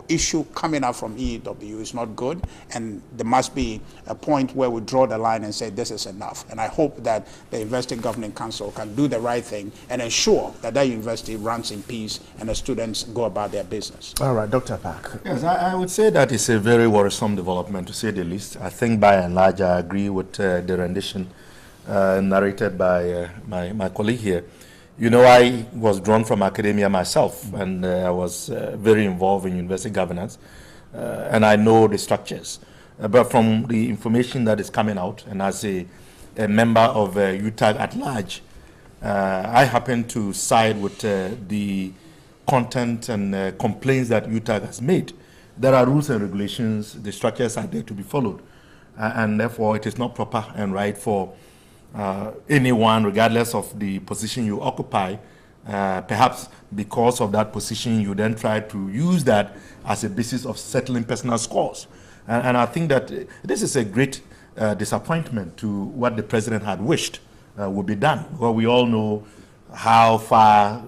issue coming out from EEW is not good, and there must be a point where we draw the line and say this is enough. And I hope that the University Governing Council can do the right thing and ensure that that university runs in peace and the students go about their business. All right, Dr. Park. Yes, I would say that it's a very worrisome development, to say the least. I think by and large I agree with the rendition narrated by my colleague here. You know, I was drawn from academia myself, and I was very involved in university governance, and I know the structures. But from the information that is coming out, and as a member of UTAG at large, I happen to side with the content and complaints that UTAG has made. There are rules and regulations, the structures are there to be followed, and therefore it is not proper and right for anyone, regardless of the position you occupy, perhaps because of that position, you then try to use that as a basis of settling personal scores. And I think that this is a great disappointment to what the president had wished would be done. Well, we all know how far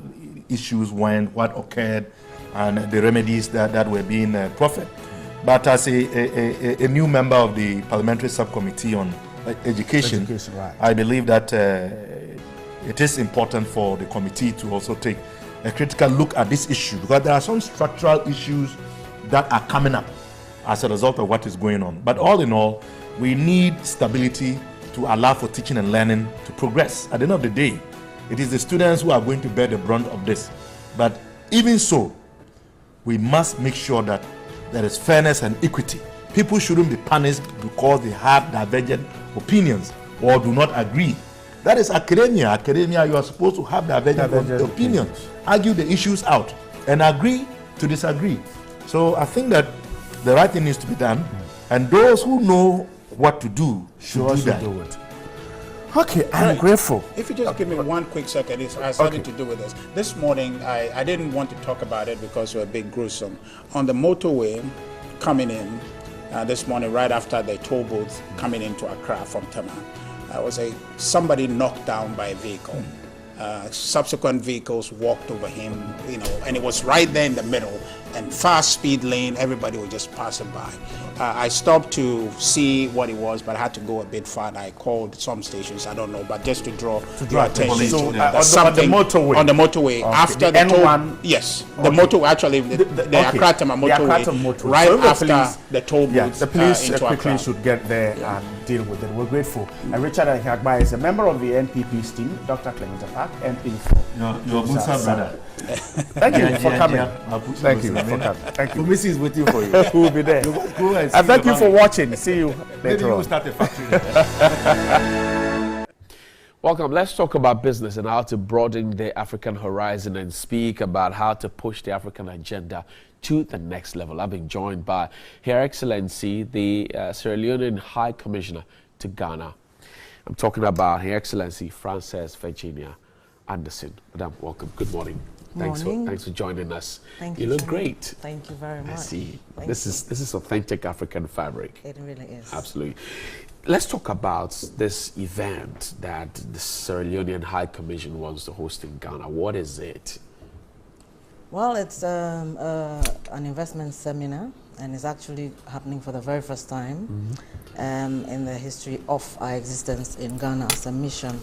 issues went, what occurred, and the remedies that were being proffered. But as a new member of the Parliamentary Subcommittee on Education, right. I believe that it is important for the committee to also take a critical look at this issue, because there are some structural issues that are coming up as a result of what is going on. But all in all, we need stability to allow for teaching and learning to progress. At the end of the day, it is the students who are going to bear the brunt of this. But even so, we must make sure that there is fairness and equity. People shouldn't be punished because they have divergent opinions or do not agree. That is academia. Academia, you are supposed to have divergent opinions, argue the issues out, and agree to disagree. So I think that the right thing needs to be done, and those who know what to do should do that. Do it. Okay, I'm grateful. If you just give me one quick second, it has something to do with this. This morning, I didn't want to talk about it because it was a bit gruesome. On the motorway coming in, this morning, right after the toll booth coming into Accra from Tema, somebody knocked down by a vehicle. Subsequent vehicles walked over him, and it was right there in the middle, and fast speed lane, everybody was just passing by. I stopped to see what it was, but I had to go a bit further. I called some stations, I don't know, but just to draw your attention so, to on the motorway. On the motorway, after the N1. Yes, the motorway, actually, the Accra Tema motorway, right after the toll booth. Yes, the police into quickly Accra. should get there and deal with it. We're grateful. Richard Ahiagba is a member of the NPP's team. Dr. Clement Park, MP for Your good brother. Thank you for coming. Thank you for coming. Thank you. Missy is waiting for you. We'll be there. And thank you for watching. See you later on. Start a factory. Welcome. Let's talk about business and how to broaden the African horizon and speak about how to push the African agenda to the next level. I've been joined by Her Excellency, the Sierra Leonean High Commissioner to Ghana. I'm talking about Her Excellency Frances Virginia Anderson. Madam, welcome. Good morning. Thanks for joining us. Thank you. You look great. Thank you very much. I see. Thank This you. is authentic African fabric. It really is. Absolutely. Let's talk about this event that the Sierra Leonean High Commission wants to host in Ghana. What is it? Well, it's an investment seminar, and it's actually happening for the very first time in the history of our existence in Ghana as a mission.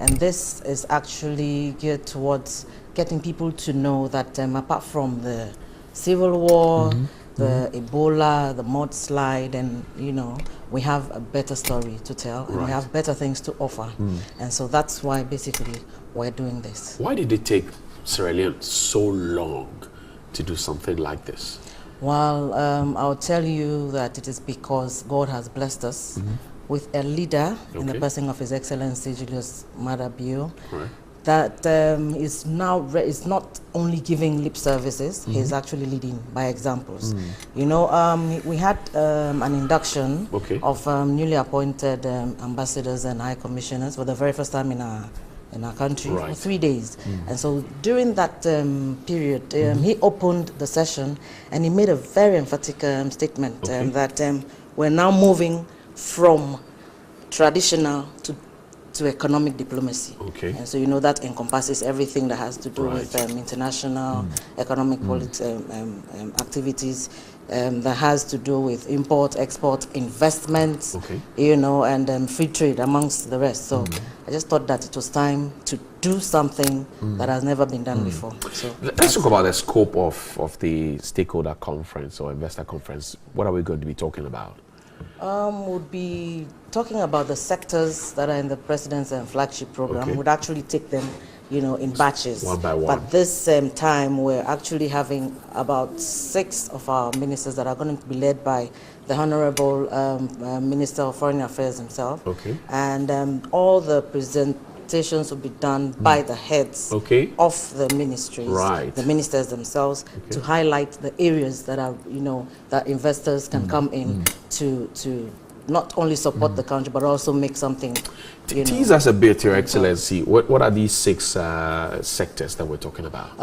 And this is actually geared towards getting people to know that apart from the civil war, the Ebola, the mudslide, and we have a better story to tell, and we have better things to offer. And so that's why basically we're doing this. Why did it take Sierra Leone so long to do something like this? Well, I'll tell you that it is because God has blessed us with a leader in the person of His Excellency Julius Maada Bio, that is not only giving lip services, he's actually leading by examples. We had an induction of newly appointed ambassadors and high commissioners for the very first time in our country for 3 days. And so during that period, he opened the session and he made a very emphatic statement that we're now moving from traditional to economic diplomacy. And so that encompasses everything that has to do with international economic activities, that has to do with import, export, investments, and free trade amongst the rest. So I just thought that it was time to do something that has never been done before. So let's talk about the scope of the stakeholder conference or investor conference. What are we going to be talking about? We'll be talking about the sectors that are in the President's flagship program. We'd actually take them, in batches. One by one. But this time, we're actually having about 6 of our ministers that are going to be led by the Honorable Minister of Foreign Affairs himself. And all the presentations will be done by the heads of the ministries, the ministers themselves, to highlight the areas that are, that investors can come in to not only support the country, but also make something. Tease us a bit, Your Excellency. What are these 6 sectors that we're talking about?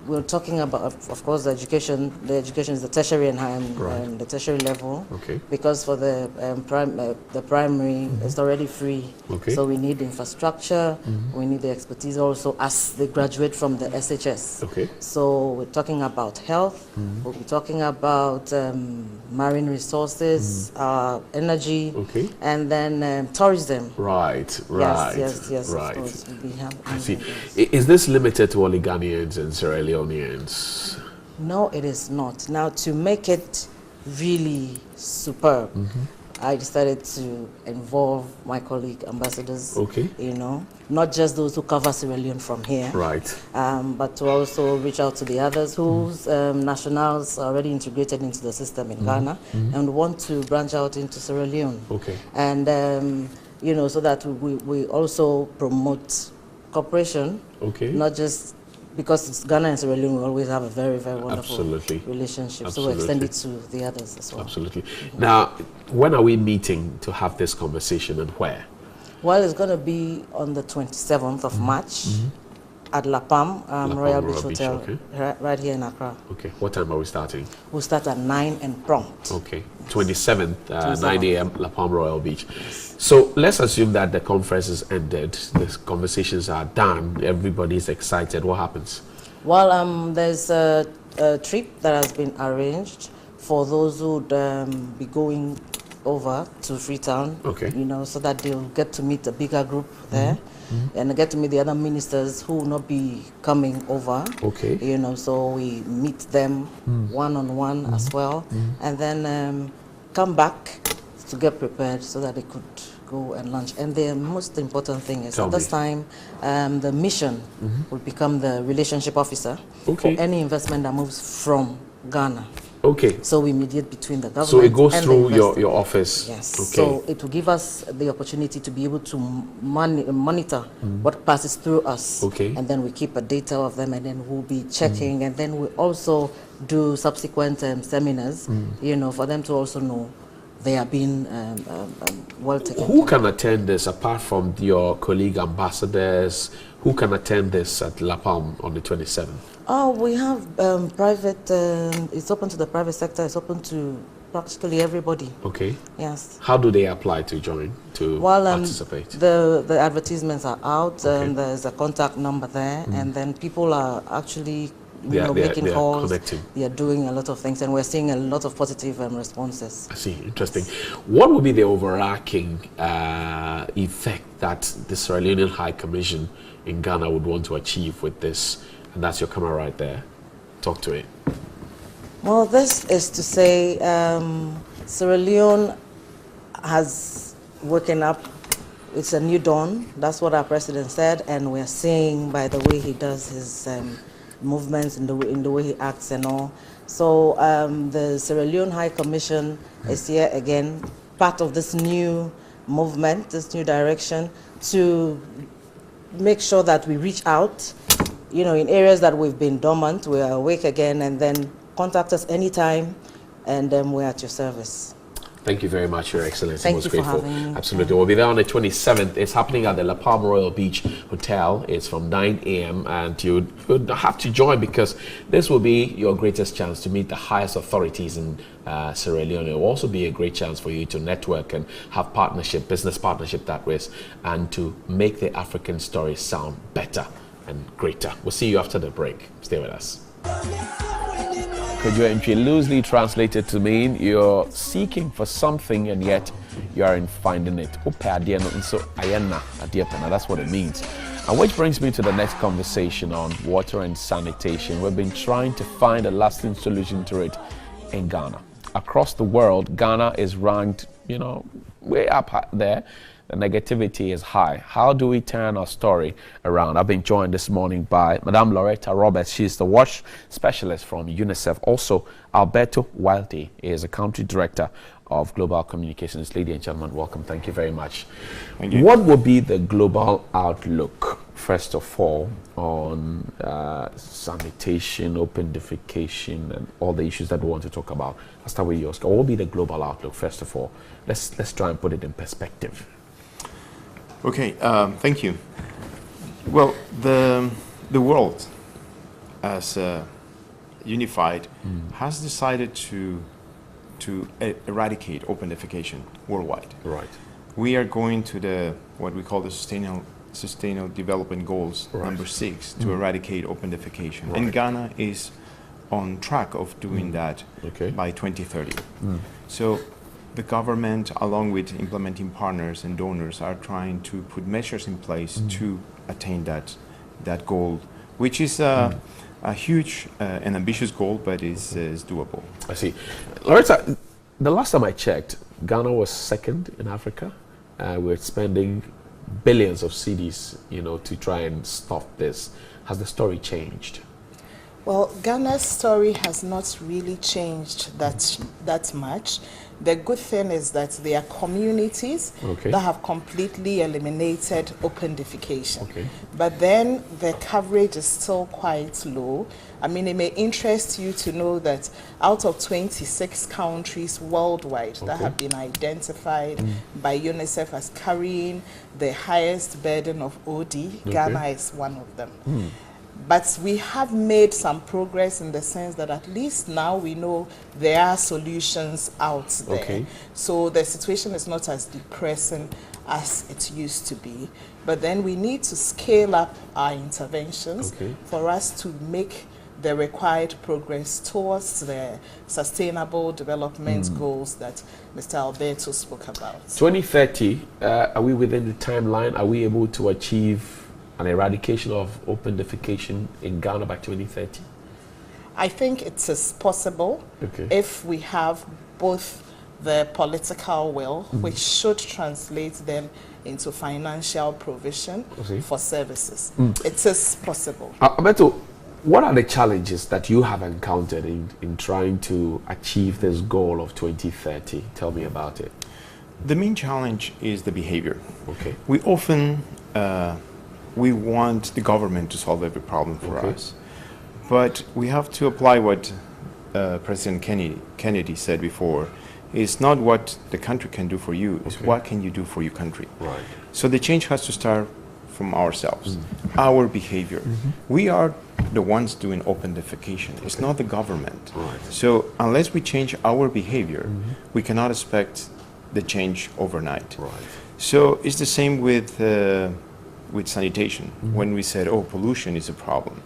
We're talking about, of course, the education. The education is the tertiary and the tertiary level. Because for the primary, it's already free. So we need infrastructure. We need the expertise also as they graduate from the SHS. So we're talking about health. We'll be talking about marine resources, energy, and then tourism. Yes. Of course. I see. Is this limited to only Ghanaians and Sierra Leoneans? No, it is not. Now, to make it really superb, I decided to involve my colleague ambassadors, not just those who cover Sierra Leone from here, but to also reach out to the others whose nationals are already integrated into the system in Ghana and want to branch out into Sierra Leone. And, so that we also promote cooperation, not just because it's Ghana and Sierra Leone, we always have a very, very wonderful relationship. So we extend it to the others as well. Now, when are we meeting to have this conversation and where? Well, it's going to be on the 27th of March at La Palm, Royal Beach Hotel, right here in Accra. What time are we starting? We'll start at 9 and prompt. 27th, 9 a.m., La Palm Royal Beach. So let's assume that the conference is ended, the conversations are done, everybody's excited. What happens? Well, there's a trip that has been arranged for those who would be going over to Freetown, so that they'll get to meet a bigger group there. And get to meet the other ministers who will not be coming over. So we meet them one-on-one as well, and then come back to get prepared so that they could go and lunch. And the most important thing is at this time, the mission will become the relationship officer for any investment that moves from Ghana. So we mediate between the government. So it goes through your office. Yes. So it will give us the opportunity to be able to monitor what passes through us. And then we keep a data of them, and then we'll be checking, and then we also do subsequent seminars, for them to also know they are being well taken care of. Who can attend this apart from your colleague ambassadors? Who can attend this at La Palm on the 27th? Oh, we have private, it's open to the private sector, it's open to practically everybody. Yes. How do they apply to join, participate? The advertisements are out, there's a contact number there, and then people are actually making calls. They are doing a lot of things, and we're seeing a lot of positive responses. I see, interesting. What would be the overarching effect that the Sierra Leonean High Commission in Ghana would want to achieve with this? And that's your camera right there. Talk to it. Well, this is to say Sierra Leone has woken up. It's a new dawn. That's what our president said, and we're seeing by the way he does his movements, in the way he acts and all. So the Sierra Leone High Commission is here again, part of this new movement, this new direction, to make sure that we reach out, you know, in areas that we've been dormant, we are awake again, and then contact us anytime, and we're at your service. Thank you very much, Your Excellency. Thank Most you grateful. for having me. Absolutely. We'll be there on the 27th. It's happening at the La Palma Royal Beach Hotel. It's from 9 a.m. and you'd have to join because this will be your greatest chance to meet the highest authorities in Sierra Leone. It will also be a great chance for you to network and have partnership, business partnership that way, and to make the African story sound better and greater. We'll see you after the break. Stay with us. Kojo loosely translated to mean you're seeking for something and yet you aren't finding it. That's what it means. And which brings me to the next conversation on water and sanitation. We've been trying to find a lasting solution to it in Ghana. Across the world, Ghana is ranked, way up there. The negativity is high. How do we turn our story around? I've been joined this morning by Madame Loretta Roberts. She's the WASH specialist from UNICEF. Also, Alberto Wilde is a country director of global communications. Ladies and gentlemen, welcome. Thank you very much. Thank you. What would be the global outlook, first of all, on sanitation, open defecation, and all the issues that we want to talk about? I'll start with you, Oscar. What will be the global outlook, first of all? Let's try and put it in perspective. Okay, thank you. Well, the world, as unified, has decided to eradicate open defecation worldwide. Right. We are going to what we call the Sustainable Development Goals, number 6, to eradicate open defecation. Right. And Ghana is on track of doing that by 2030. So the government, along with implementing partners and donors, are trying to put measures in place to attain that goal, which is a huge and ambitious goal, but is doable. I see. Loretta, the last time I checked, Ghana was second in Africa. We're spending billions of cedis, to try and stop this. Has the story changed? Well, Ghana's story has not really changed that much. The good thing is that there are communities that have completely eliminated open defecation. But then the coverage is still quite low. I mean, it may interest you to know that out of 26 countries worldwide that have been identified by UNICEF as carrying the highest burden of OD, Ghana is one of them. But we have made some progress in the sense that at least now we know there are solutions out there. So the situation is not as depressing as it used to be. But then we need to scale up our interventions for us to make the required progress towards the sustainable development goals that Mr. Alberto spoke about. 2030, are we within the timeline? Are we able to achieve an eradication of open defecation in Ghana by 2030? I think it is possible if we have both the political will, which should translate them into financial provision for services. It is possible. Alberto, what are the challenges that you have encountered in trying to achieve this goal of 2030? Tell me about it. The main challenge is the behavior. We often we want the government to solve every problem for us. But we have to apply what President Kennedy said before. It's not what the country can do for you, it's what can you do for your country. So the change has to start from ourselves, our behavior. We are the ones doing open defecation. It's not the government. So unless we change our behavior, we cannot expect the change overnight. So it's the same with sanitation. When we said, oh, pollution is a problem,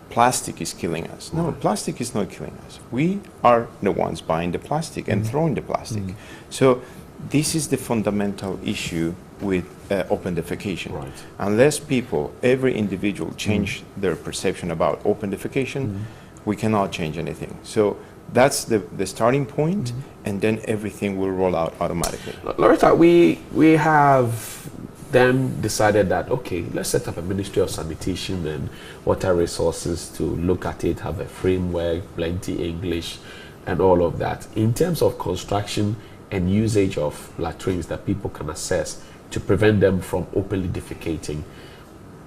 plastic is killing us. No, plastic is not killing us. We are the ones buying the plastic and throwing the plastic. So this is the fundamental issue with open defecation. Unless people, every individual, change their perception about open defecation, we cannot change anything. So That's the starting point, and then everything will roll out automatically. Loretta, we have then decided that, okay, let's set up a Ministry of Sanitation and Water Resources to look at it, have a framework, plenty English, and all of that. In terms of construction and usage of latrines that people can access to prevent them from openly defecating,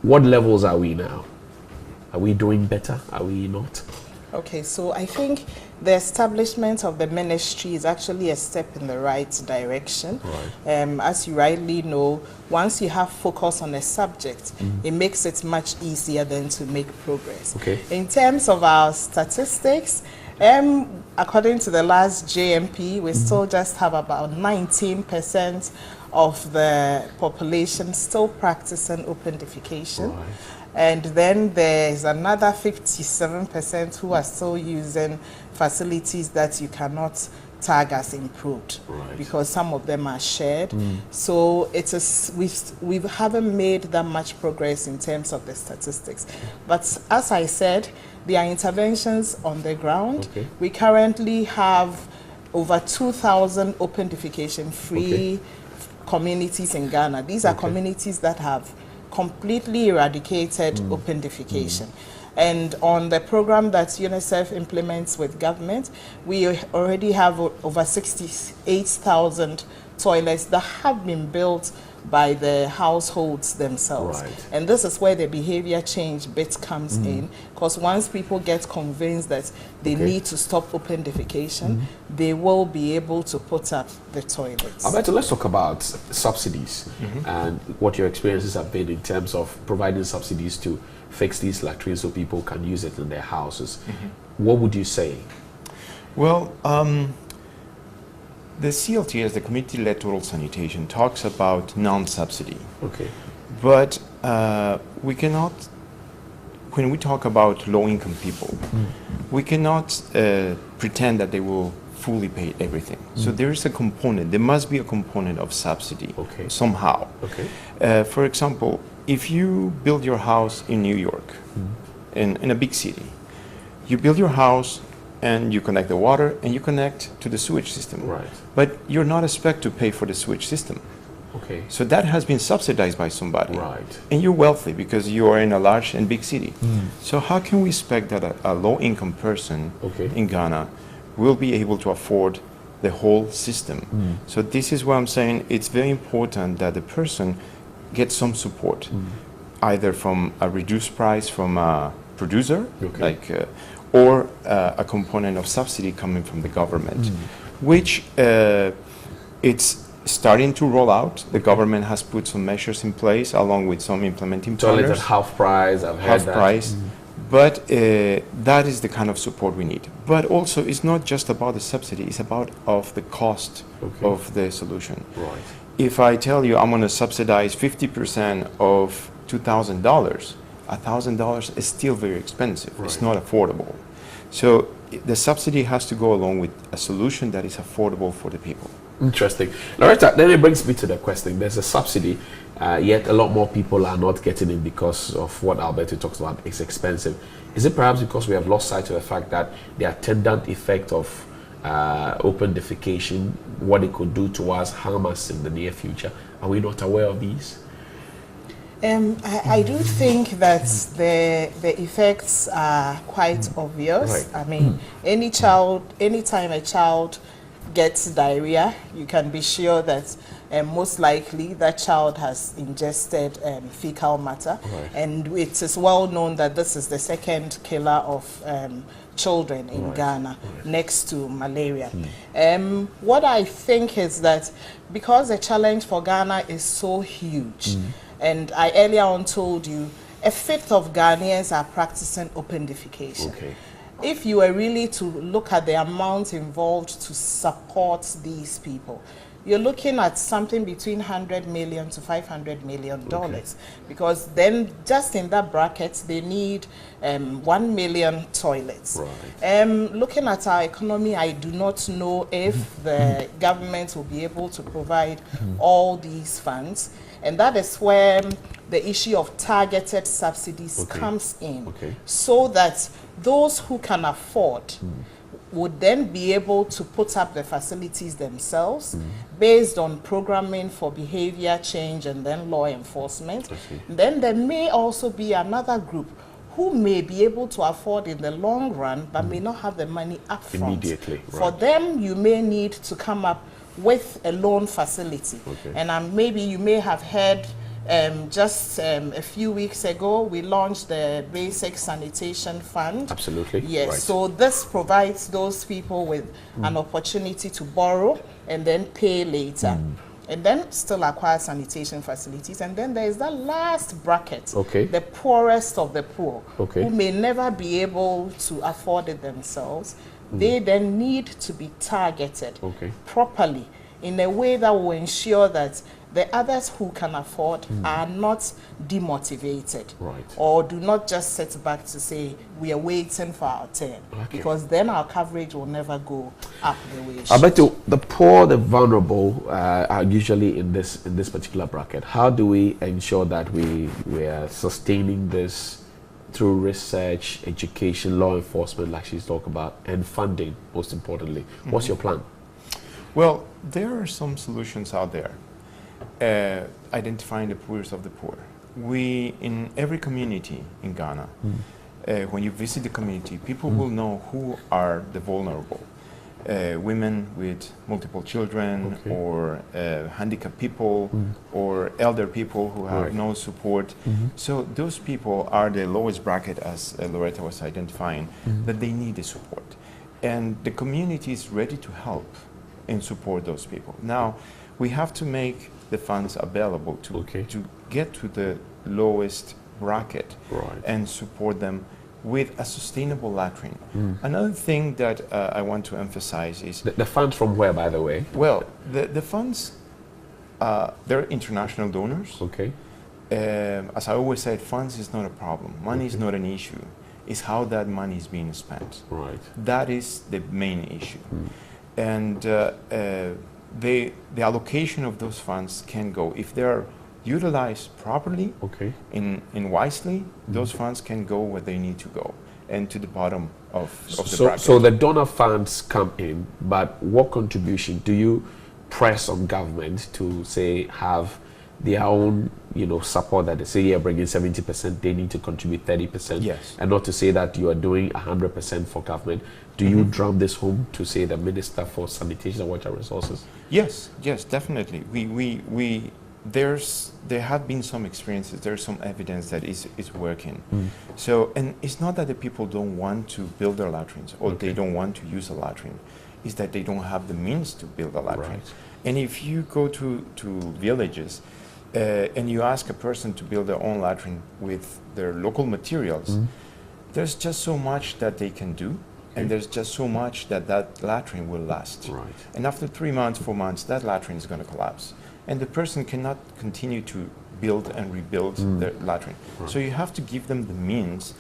what levels are we now? Are we doing better? Are we not? Okay, so I think the establishment of the ministry is actually a step in the right direction. Right. As you rightly know, once you have focus on a subject, it makes it much easier then to make progress. Okay. In terms of our statistics, according to the last JMP, we still just have about 19% of the population still practicing open defecation. Right. And then there's another 57% who are still using facilities that you cannot tag as improved, because some of them are shared. So it is, we haven't made that much progress in terms of the statistics. But as I said, there are interventions on the ground. Okay. We currently have over 2,000 open defecation free communities in Ghana. These are communities that have completely eradicated open defecation. And on the program that UNICEF implements with government, we already have over 68,000 toilets that have been built by the households themselves. Right. And this is where the behavior change bit comes in, because once people get convinced that they need to stop open defecation, they will be able to put up the toilets. Alberto, let's talk about subsidies and what your experiences have been in terms of providing subsidies to fix these latrines so people can use it in their houses. What would you say? Well, the CLTS, the Community-Led Total Sanitation, talks about non-subsidy. Okay. But we cannot, when we talk about low-income people, we cannot pretend that they will fully pay everything. So there is a component, there must be a component of subsidy somehow. Okay. For example, if you build your house in New York, in a big city, you build your house and you connect the water and you connect to the sewage system. Right. But you're not expected to pay for the sewage system. Okay. So that has been subsidized by somebody. Right. And you're wealthy because you are in a large and big city. So how can we expect that a low-income person in Ghana will be able to afford the whole system? So this is why I'm saying it's very important that the person gets some support, either from a reduced price from a producer, like, or a component of subsidy coming from the government, which it's starting to roll out. The government has put some measures in place along with some implementing partners. Toilet at half price, I've heard that. Half price. But that is the kind of support we need. But also, it's not just about the subsidy, it's about the cost of the solution. Right. If I tell you I'm going to subsidize 50% of $2,000, $1,000 is still very expensive. Right. It's not affordable. So the subsidy has to go along with a solution that is affordable for the people. Interesting. Loretta, then it brings me to the question. There's a subsidy, yet a lot more people are not getting it because of what Alberto talks about. It's expensive. Is it perhaps because we have lost sight of the fact that the attendant effect of open defecation, what it could do to us, harm us in the near future? Are we not aware of these? I do think that the effects are quite obvious. Right. I mean, anytime a child gets diarrhea, you can be sure that most likely that child has ingested fecal matter. Right. And it is well known that this is the second killer of children in Ghana, next to malaria. What I think is that because the challenge for Ghana is so huge, and I earlier on told you, a fifth of Ghanaians are practicing open defecation. Okay. If you were really to look at the amount involved to support these people, you're looking at something between $100 million to $500 million, because then just in that bracket they need 1 million toilets. Right. Looking at our economy, I do not know if the government will be able to provide all these funds, and that is where the issue of targeted subsidies comes in, so that those who can afford would then be able to put up the facilities themselves based on programming for behavior change and then law enforcement. Then there may also be another group who may be able to afford in the long run but may not have the money up front. Immediately. For them, you may need to come up with a loan facility. And maybe you may have heard just a few weeks ago, we launched the Basic Sanitation Fund. Absolutely. Yes, right. so this provides those people with an opportunity to borrow and then pay later. And then still acquire sanitation facilities. And then there is that last bracket, the poorest of the poor, who may never be able to afford it themselves. They then need to be targeted properly in a way that will ensure that the others who can afford are not demotivated or do not just sit back to say we are waiting for our turn, because then our coverage will never go up the way it should. I bet you the poor, the vulnerable are usually in this particular bracket. How do we ensure that we are sustaining this through research, education, law enforcement, like she's talking about, and funding, most importantly? What's your plan? Well, there are some solutions out there. Identifying the poorest of the poor. We, in every community in Ghana, when you visit the community, people will know who are the vulnerable. Women with multiple children, or handicapped people, or elder people who have no support. So those people are the lowest bracket, as Loretta was identifying, that they need the support. And the community is ready to help and support those people. Now, we have to make the funds available to get to the lowest bracket and support them with a sustainable latrine. Another thing that I want to emphasize is... The funds from where, by the way? Well, the funds, they're international donors. As I always said, funds is not a problem. Money is not an issue. It's how that money is being spent. That is the main issue. And the allocation of those funds can go, if they are utilized properly and wisely, those funds can go where they need to go and to the bottom of the bracket. So the donor funds come in, but what contribution do you press on government to say have their own, support, that they say you're bringing 70%, they need to contribute 30%? Yes. And not to say that you are doing 100% for government. Do you drum this home to say the Minister for Sanitation and Water Resources? Yes, definitely. There have been some experiences, there's some evidence that it's working. So, and it's not that the people don't want to build their latrines or they don't want to use a latrine. It's that they don't have the means to build a latrine. And if you go to villages and you ask a person to build their own latrine with their local materials, there's just so much that they can do. And there's just so much that latrine will last. And after 3 months, 4 months, that latrine is going to collapse. And the person cannot continue to build and rebuild their latrine. So you have to give them the means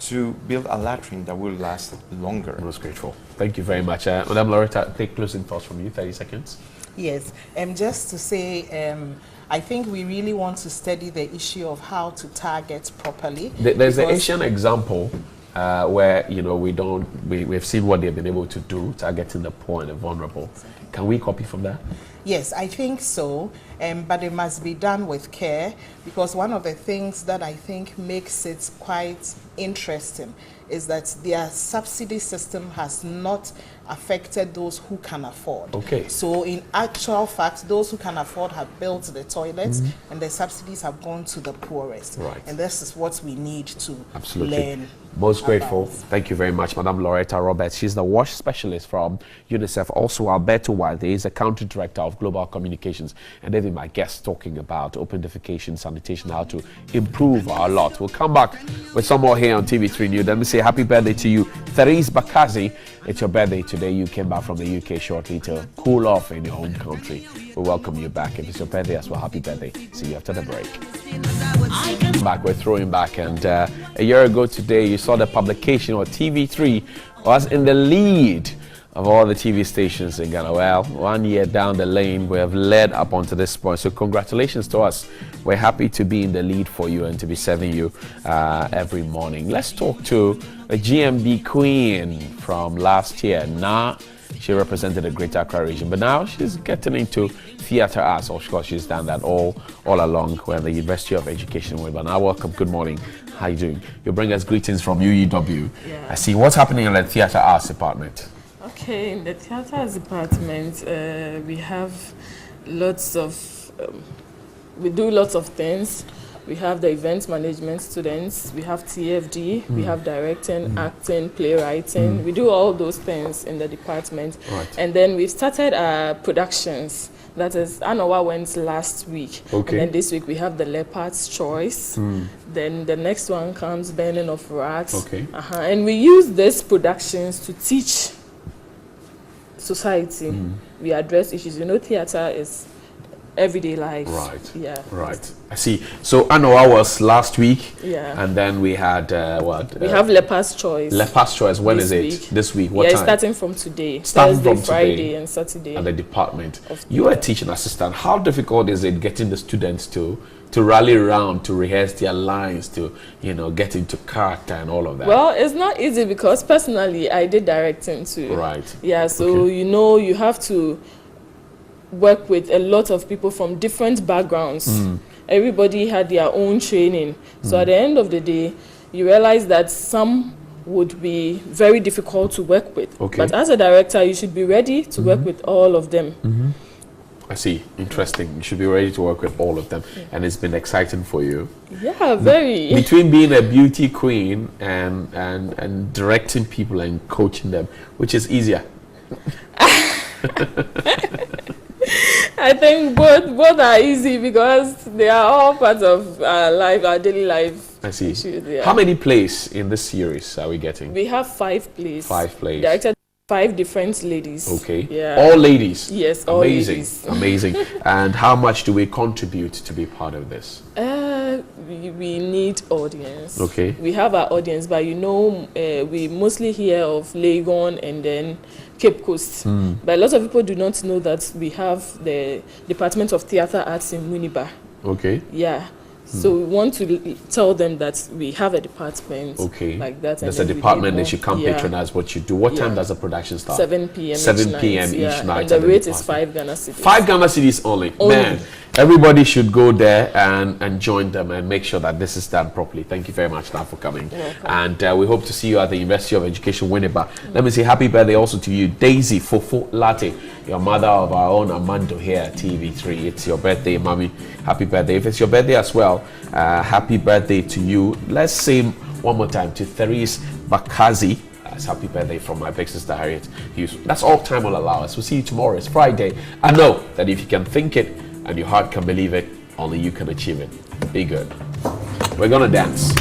to build a latrine that will last longer. Most grateful. Thank you very much. Madam Loretta, take closing thoughts from you, 30 seconds. Yes, just to say, I think we really want to study the issue of how to target properly. There's the Asian example. Where we've seen what they've been able to do, targeting the poor and the vulnerable. Can we copy from that? Yes, I think so, but it must be done with care, because one of the things that I think makes it quite interesting is that their subsidy system has not affected those who can afford. So in actual fact, those who can afford have built the toilets, and the subsidies have gone to the poorest. And this is what we need to learn. Most grateful. Thank you very much, Madam Loretta Roberts. She's the WASH specialist from UNICEF. Also, Alberto Wade is the country director of global communications, and they've been my guests talking about open defecation, sanitation, how to improve our lot. We'll come back with some more here on TV3 News. Let me say happy birthday to you, Therese Bakazi. It's your birthday today. You came back from the UK shortly to cool off in your home country. We welcome you back. If it's your birthday as well, happy birthday. See you after the break. We're throwing back, and a year ago today you saw the publication, or TV3 was in the lead of all the TV stations in Ghana. Well, 1 year down the lane, we have led up onto this point. So congratulations to us. We're happy to be in the lead for you and to be serving you every morning. Let's talk to a GMB queen from last year. Now, she represented the Greater Accra region, but now she's getting into theatre arts. Of course, she's done that all along with the University of Education. But now, welcome. Good morning. How you doing? You bring us greetings from UEW. Yeah. I see. What's happening in the theatre arts department? Okay, in the theatre arts department, we have lots of, we do lots of things. We have the event management students, we have TFD, we have directing, acting, playwriting. We do all those things in the department. Right. And then we've started our productions. That is, Anowa went last week. Okay. And then this week we have the Leopard's Choice. Then the next one comes Burning of Rats. Okay. And we use these productions to teach society. We address issues. You know, theatre is everyday life. Right. Yeah. Right. I see. So Anoa was last week. Yeah. And then we had what? We have Leopard's Choice. Leopard's Choice. When is it? Week. This week. What yeah, time? Starting from today. Starting Thursday, from Friday, today and Saturday. At the department. You are a teaching assistant. How difficult is it getting the students to rally around, to rehearse their lines, to get into character and all of that? Well, it's not easy because personally I did directing too. Right. Yeah. So you have to work with a lot of people from different backgrounds. Everybody had their own training. So at the end of the day, you realize that some would be very difficult to work with. Okay. But as a director, you should be ready to work with all of them. I see. Interesting. You should be ready to work with all of them. And it's been exciting for you. Yeah, very. Between being a beauty queen and directing people and coaching them, which is easier? I think both are easy because they are all parts of our life, our daily life. I see. Issues, yeah. How many plays in this series are we getting? We have 5 plays. 5 plays. Directed 5 different ladies. Okay. Yeah. All ladies? Yes, all Amazing. ladies. Amazing. And how much do we contribute to be part of this? We need audience. Okay. We have our audience, but we mostly hear of Legon and then Cape Coast. But a lot of people do not know that we have the Department of Theatre Arts in Winneba. Okay. Yeah. So we want to tell them that we have a department like that. There's a department they should come patronize what you do. What time does the production start? 7 p.m. 7 p.m. each night. And the rate is 5 Ghana cedis. 5 Ghana cedis only. Man, everybody should go there and join them and make sure that this is done properly. Thank you very much now for coming. And we hope to see you at the University of Education Winneba. Let me say happy birthday also to you, Daisy Fofo Latte, your mother of our own Amando here at TV3. It's your birthday, mommy. Happy birthday. If it's your birthday as well, happy birthday to you. Let's say one more time to Therese Bakazi. Happy birthday from my big sister Harriet Hughes. That's all time will allow us. We'll see you tomorrow. It's Friday. I know that if you can think it and your heart can believe it, only you can achieve it. Be good. We're gonna dance.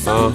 Song.